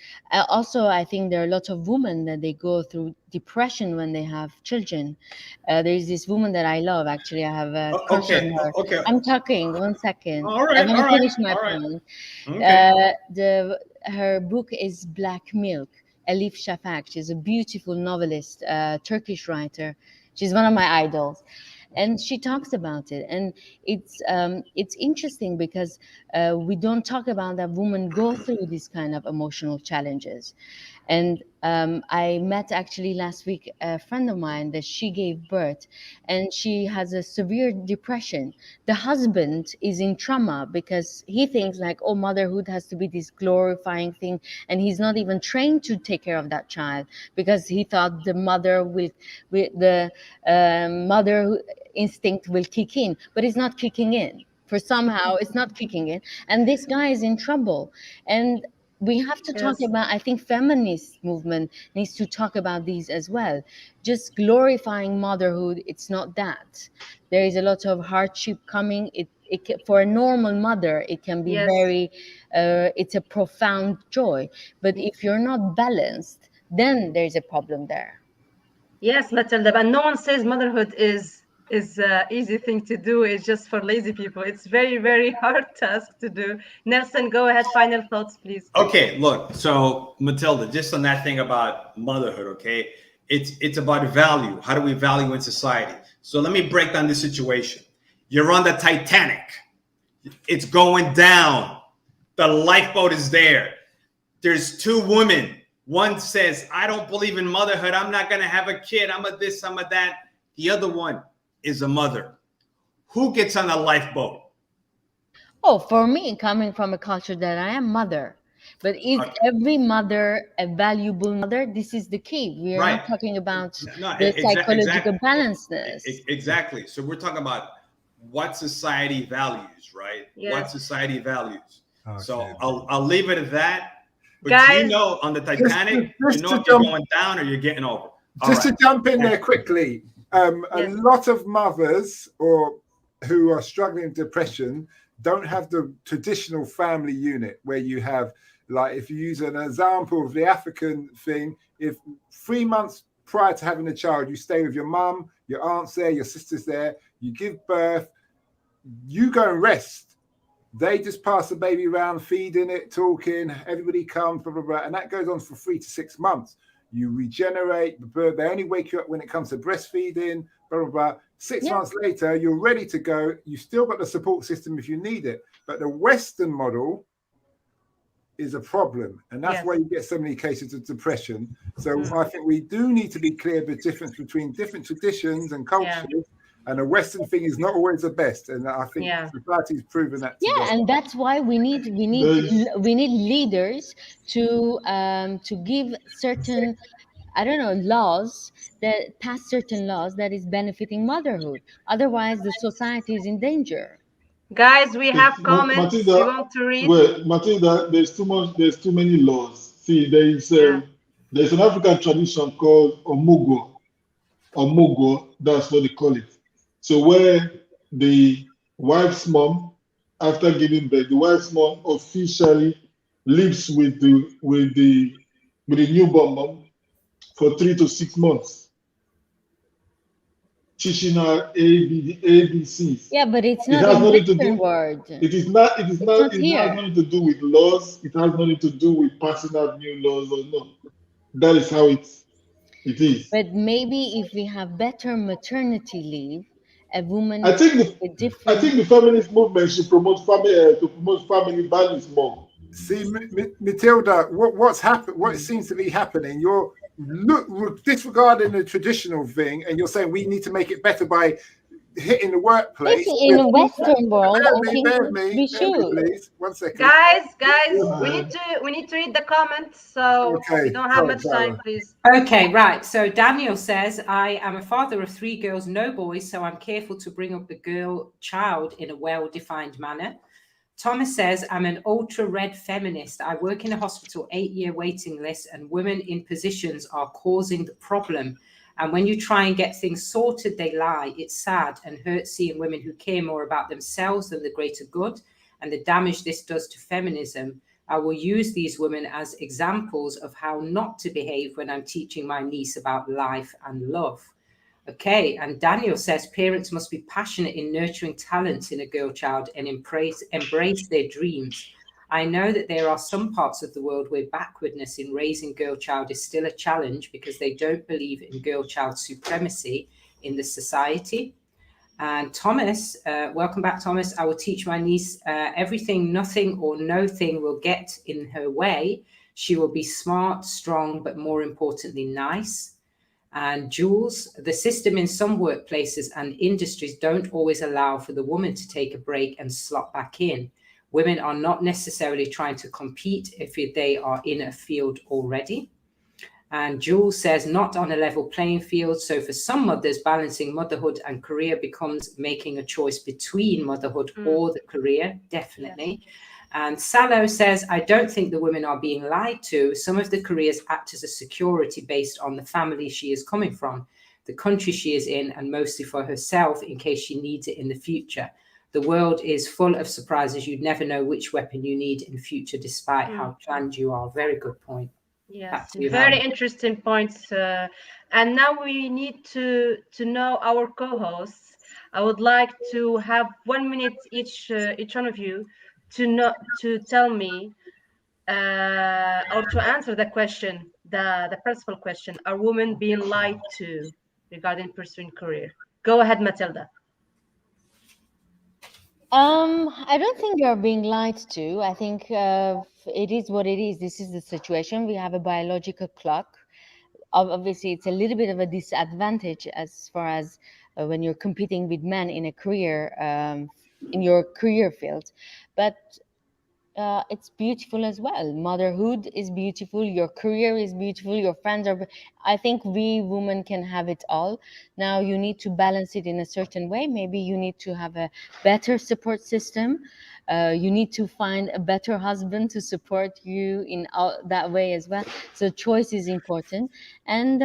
also I think there are a lot of women that they go through depression when they have children. There's this woman that I love, actually. I have a crush on her. Okay. I'm talking, 1 second. All I right. want All to right. finish my All right. point. Okay. Her book is Black Milk. Elif Shafak. She's a beautiful novelist, Turkish writer. She's one of my idols, and she talks about it. And it's interesting because we don't talk about that women go through these kind of emotional challenges. And I met actually last week a friend of mine that she gave birth, and she has a severe depression. The husband is in trauma because he thinks like, oh, motherhood has to be this glorifying thing, and he's not even trained to take care of that child because he thought the mother instinct will kick in, but it's not kicking in. For somehow it's not kicking in, and this guy is in trouble. And we have to talk Yes. about, I think feminist movement needs to talk about these as well. Just glorifying motherhood, it's not that. There is a lot of hardship coming. For a normal mother, it can be Yes. very, it's a profound joy. But if you're not balanced, then there's a problem there. Yes, Matilda, but no one says motherhood is is a easy thing to do. It's just for lazy people. It's very, very hard task to do. Nelson, go ahead. Final thoughts, please. Okay, look, so Matilda, just on that thing about motherhood, okay? It's about value. How do we value in society? So let me break down the situation. You're on the Titanic. It's going down. The lifeboat is there. There's two women. One says, I don't believe in motherhood. I'm not going to have a kid. I'm a this, I'm a that. The other one is a mother. Who gets on the lifeboat? Oh, for me, coming from a culture that I am mother, but is Okay. every mother a valuable mother? This is the key. We are not Right. talking about No, the psychological exactly. balanceness. Exactly. So we're talking about what society values, right? What Yes. society values. So Okay. I'll leave it at that. But Guys, on the Titanic, just you know to if you're jump, going down or you're getting over. All just to right. jump in there quickly, a Yes. lot of mothers or who are struggling with depression don't have the traditional family unit where you have, like, if you use an example of the African thing, if 3 months prior to having a child, you stay with your mum, your aunt's there, your sister's there, you give birth, you go and rest. They just pass the baby around, feeding it, talking, everybody comes, blah, blah, blah. And that goes on for 3 to 6 months. You regenerate the bird. They only wake you up when it comes to breastfeeding, blah, blah, blah. 6 Yeah. months later, you're ready to go. You still got the support system if you need it. But the Western model is a problem. And that's Yes. why you get so many cases of depression. So Mm. I think we do need to be clear the difference between different traditions and cultures. And a Western thing is not always the best. And I think Yeah. society's proven that Yeah, today. and that's why There's we need leaders to give certain, I don't know, laws, that pass certain laws that is benefiting motherhood. Otherwise, the society is in danger. Guys, we have comments we Matilda, want to read. well, Matilda, there's too much, there's too many laws. See, Yeah. there's an African tradition called Omugo, that's what they call it. So where the wife's mom, after giving birth, the wife's mom officially lives with the newborn mom for 3 to 6 months, teaching her ABCs. Yeah, but it's It not has in nothing to Western do. world. It's not It has here. nothing to do with laws. It has nothing to do with passing out new laws or no. That is how it is. But maybe if we have better maternity leave, a I woman think with the a I different. think the feminist movement should promote family values more. See, Matilda, what's happened? What seems to be happening? You're disregarding the traditional thing, and you're saying we need to make it better by hitting the Yes, workplace. in a Western world, I think Bear with me, we should. please. 1 second. Guys, Go we ahead. need to read the comments, so we Okay, don't have sorry, much time, Sarah. please. Okay, right. So Daniel says, I am a father of 3 girls, no boys, so I'm careful to bring up the girl child in a well-defined manner. Thomas says, I'm an ultra-red feminist. I work in a hospital, 8-year waiting list, and women in positions are causing the problem. And when you try and get things sorted, they lie. It's sad and hurts seeing women who care more about themselves than the greater good and the damage this does to feminism. I will use these women as examples of how not to behave when I'm teaching my niece about life and love. Okay, and Daniel says parents must be passionate in nurturing talents in a girl child and embrace their dreams. I know that there are some parts of the world where backwardness in raising girl child is still a challenge because they don't believe in girl child supremacy in the society. And Thomas, welcome back, Thomas. I will teach my niece everything, nothing or no thing will get in her way. She will be smart, strong, but more importantly, nice. And Jules, the system in some workplaces and industries don't always allow for the woman to take a break and slot back in. Women are not necessarily trying to compete if they are in a field already. And Jules says, not on a level playing field. So for some mothers, balancing motherhood and career becomes making a choice between motherhood or the career, definitely. Yes. And Salo says, I don't think the women are being lied to. Some of the careers act as a security based on the family she is coming from, the country she is in, and mostly for herself in case she needs it in the future. The world is full of surprises. You'd never know which weapon you need in future, despite how planned you are. Very good point. Yes, very interesting points. And now we need to know our co-hosts. I would like to have 1 minute each one of you to tell me or to answer the question, the principal question: are women being lied to regarding pursuing career? Go ahead, Matilda. I don't think you're being lied to. I think it is what it is. This is the situation. We have a biological clock. Obviously, it's a little bit of a disadvantage as far as when you're competing with men in a career, in your career field. But it's beautiful as well. Motherhood is beautiful. Your career is beautiful. Your friends are. I think we women can have it all. Now you need to balance it in a certain way. Maybe you need to have a better support system. You need to find a better husband to support you in all, that way as well. So choice is important, and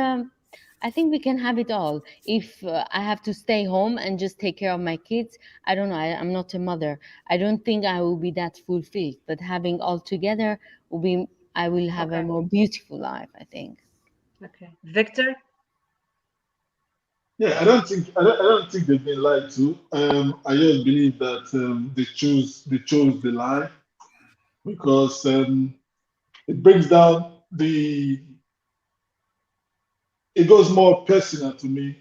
I think we can have it all. If I have to stay home and just take care of my kids, I don't know. I'm not a mother. I don't think I will be that fulfilled. But having all together will be, I will have a Okay. more beautiful life, I think. Okay. Victor? Yeah, I don't think they've been lied to. I just believe that they chose the lie because it brings down the it goes more personal to me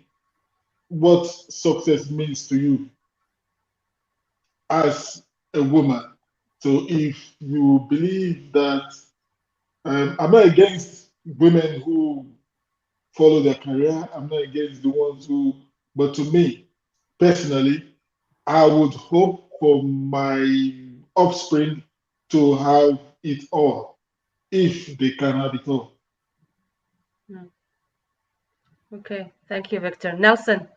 what success means to you as a woman. So if you believe that I'm not against women who follow their career, I'm not against the ones who, but to me personally, I would hope for my offspring to have it all if they can have it all. Hmm. Okay. Thank you, Victor. Nelson?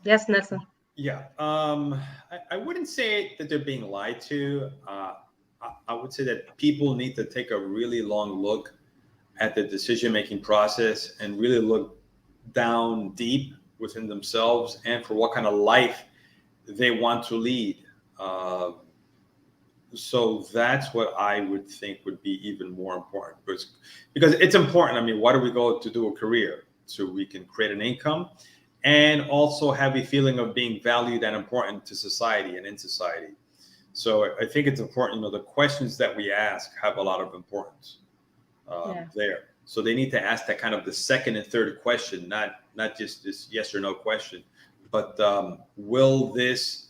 Yes, Nelson. Yeah, I wouldn't say that they're being lied to. I would say that people need to take a really long look at the decision making process and really look down deep within themselves and for what kind of life they want to lead. Uh, so that's what I would think would be even more important because it's important. I mean, why do we go to do a career? So we can create an income and also have a feeling of being valued and important to society and in society. So I think it's important, the questions that we ask have a lot of importance Yeah. there. So they need to ask that kind of the second and third question, not just this yes or no question, but will this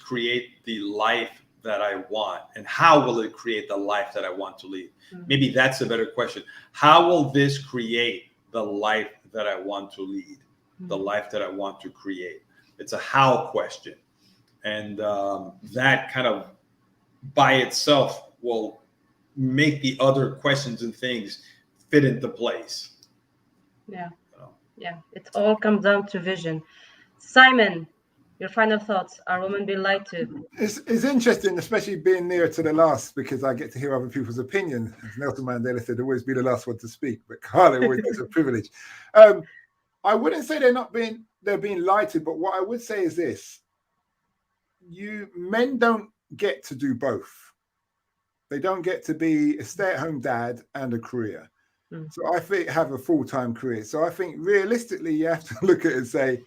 create the life that I want? And how will it create the life that I want to lead? Maybe that's a better question. How will this create the life that I want to lead, the life that I want to create? It's a how question. And that kind of by itself will make the other questions and things fit into place. Yeah. You know? Yeah. It all comes down to vision. Simon, your final thoughts. Are women being lied to? It's interesting, especially being near to the last, because I get to hear other people's opinions. As Nelson Mandela said, always be the last one to speak, but Carla always gets a privilege. I wouldn't say they're being lied to, but what I would say is this: men don't get to do both. They don't get to be a stay-at-home dad and a career. So I think have a full-time career. So I think realistically, you have to look at it and say,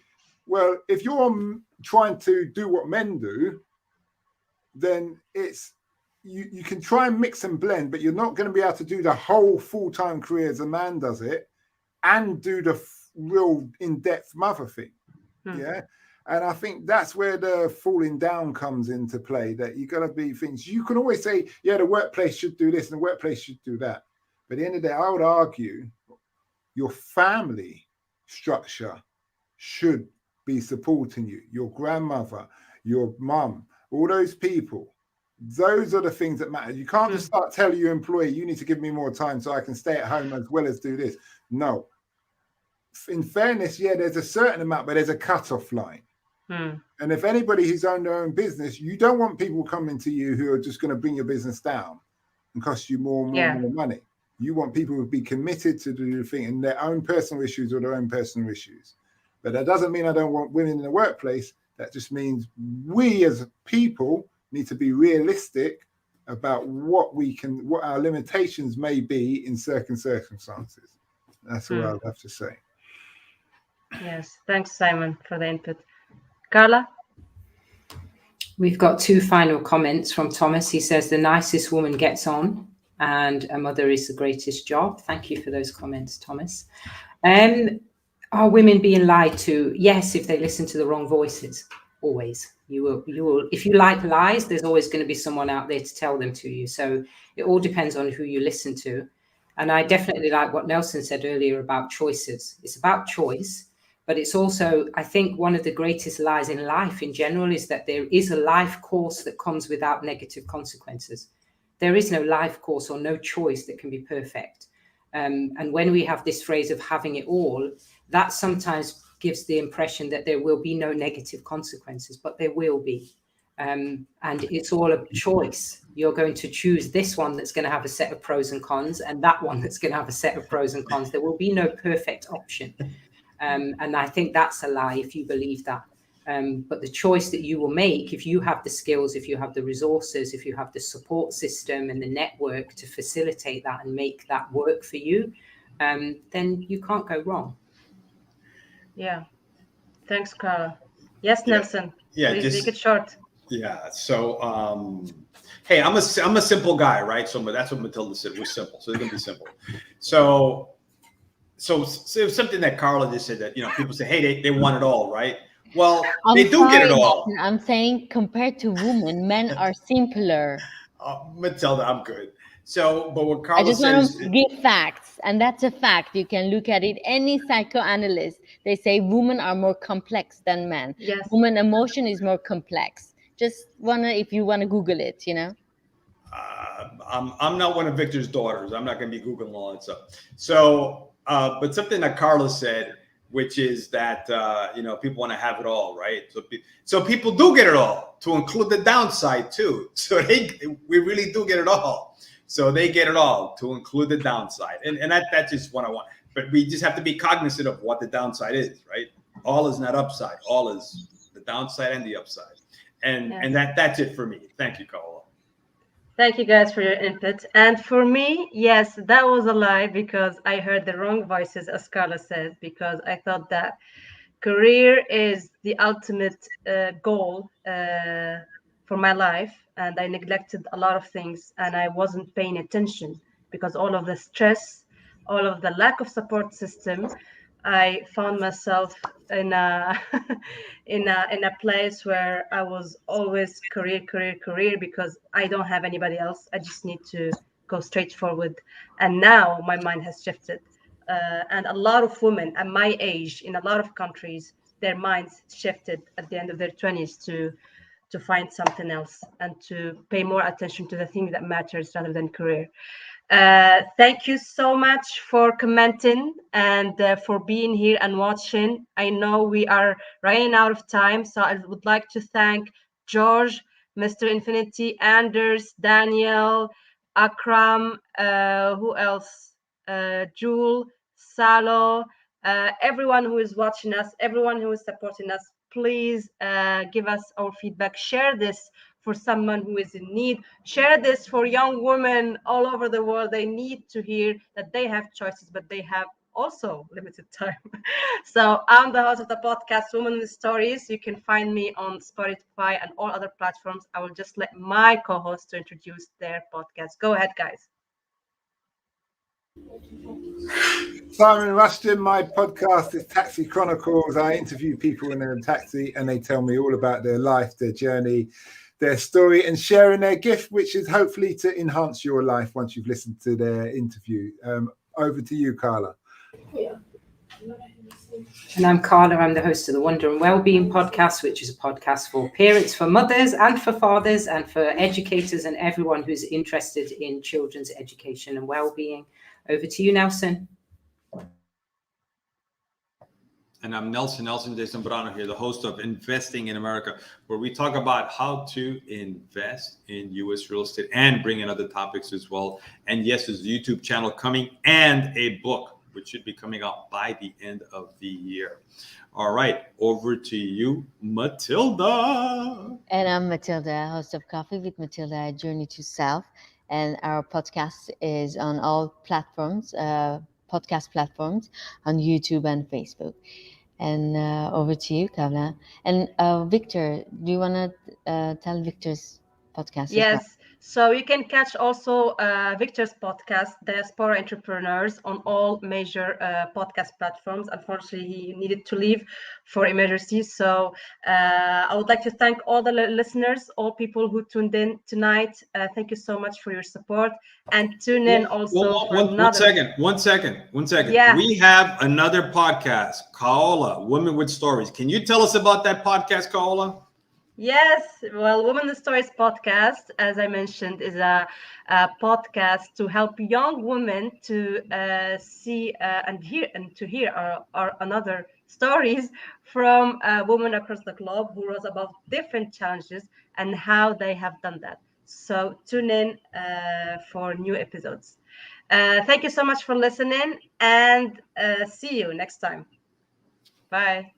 well, if you're trying to do what men do, then it's you can try and mix and blend, but you're not going to be able to do the whole full-time career as a man does it and do the real in-depth mother thing. Yeah. And I think that's where the falling down comes into play, that you got to be things. You can always say, yeah, the workplace should do this and the workplace should do that. But at the end of the day, I would argue your family structure should be supporting you. Your grandmother, your mum, all those people. Those are the things that matter. You can't just start telling your employee, you need to give me more time so I can stay at home as well as do this. No. In fairness, yeah, there's a certain amount, but there's a cutoff line. And if anybody who's owned their own business, you don't want people coming to you who are just going to bring your business down and cost you more and more money. You want people who be committed to do the thing and their own personal issues or their own personal issues. But that doesn't mean I don't want women in the workplace. That just means we as people need to be realistic about what our limitations may be in certain circumstances. That's all I would have to say. Yes. Thanks, Simon, for the input. Carla? We've got two final comments from Thomas. He says, the nicest woman gets on, and a mother is the greatest job. Thank you for those comments, Thomas. Are women being lied to? Yes, if they listen to the wrong voices. Always. You will. If you like lies, there's always going to be someone out there to tell them to you. So it all depends on who you listen to. And I definitely like what Nelson said earlier about choices. It's about choice, but it's also, I think, one of the greatest lies in life in general is that there is a life course that comes without negative consequences. There is no life course or no choice that can be perfect. And when we have this phrase of having it all, that sometimes gives the impression that there will be no negative consequences, but there will be. And it's all a choice. You're going to choose this one that's going to have a set of pros and cons, and that one that's going to have a set of pros and cons. There will be no perfect option. And I think that's a lie if you believe that. But the choice that you will make, if you have the skills, if you have the resources, if you have the support system and the network to facilitate that and make that work for you, then you can't go wrong. Yeah. Thanks, Carla. Yes, Yeah. Nelson. Yeah, Please just make it short. yeah. So, hey, I'm a simple guy, right? So that's what Matilda said. We're simple, so it's gonna be simple. So something that Carla just said that people say, hey, they want it all, right? Well, I'm they do get sorry, it all. Nelson. I'm saying compared to women, men are simpler. Matilda, I'm good. So, but what I Carla just said want is, to give facts, and that's a fact. You can look at it. Any psychoanalyst, they say women are more complex than men. Yes. Woman emotion is more complex. Just if you wanna Google it, I'm not one of Victor's daughters. I'm not going to be Googling all that stuff. So, but something that Carla said, which is that people want to have it all, right? So people do get it all, to include the downside too. So we really do get it all. So they get it all, to include the downside, and that's just what I want. But we just have to be cognizant of what the downside is, right? All is not upside. All is the downside and the upside, and that's it for me. Thank you, Carla. Thank you guys for your input. And for me, yes, that was a lie because I heard the wrong voices, as Carla said, because I thought that career is the ultimate goal for my life. And I neglected a lot of things and I wasn't paying attention because all of the stress, all of the lack of support system, I found myself in a in a place where I was always career because I don't have anybody else. I just need to go straight forward. And now my mind has shifted. And a lot of women at my age in a lot of countries, their minds shifted at the end of their 20s to find something else and to pay more attention to the thing that matters rather than career. Thank you so much for commenting and for being here and watching. I know we are running out of time, so I would like to thank George, Mr. Infinity, Anders, Daniel, Akram, who else? Jewel, Salo, everyone who is watching us, everyone who is supporting us. Please give us our feedback. Share this for someone who is in need. Share this for young women all over the world. They need to hear that they have choices, but they have also limited time. So I'm the host of the podcast Women Stories. You can find me on Spotify and all other platforms. I will just let my co-host to introduce their podcast. Go ahead, guys. Simon Rushton, my podcast is Taxi Chronicles. I interview people when they're in a taxi and they tell me all about their life, their journey, their story, and sharing their gift, which is hopefully to enhance your life once you've listened to their interview. Over to you, Carla. And I'm Carla. I'm the host of the Wonder and Wellbeing podcast, which is a podcast for parents, for mothers and for fathers and for educators and everyone who's interested in children's education and wellbeing. Over to you, Nelson. And I'm Nelson de Zambrano here, the host of Investing in America, where we talk about how to invest in U.S. real estate and bring in other topics as well. And yes, there's a YouTube channel coming and a book, which should be coming out by the end of the year. All right, over to you, Matilda. And I'm Matilda, host of Coffee with Matilda, A Journey to Self. And our podcast is on all platforms, podcast platforms, on YouTube and Facebook. And over to you, Kavla. And Victor, do you want to tell Victor's podcast as well? Yes, so you can catch also Victor's podcast, Diaspora Entrepreneurs, on all major podcast platforms. Unfortunately, he needed to leave for emergency. So I would like to thank all the listeners, all people who tuned in tonight. Thank you so much for your support, and tune in also for One another. second. Yeah. We have another podcast, Kaola, Women with Stories. Can you tell us about that podcast, Kaola? Yes, well, Women in Stories podcast, as I mentioned, is a podcast to help young women to see and hear our another stories from women across the globe who rose above different challenges and how they have done that. So tune in for new episodes. Thank you so much for listening, and see you next time. Bye.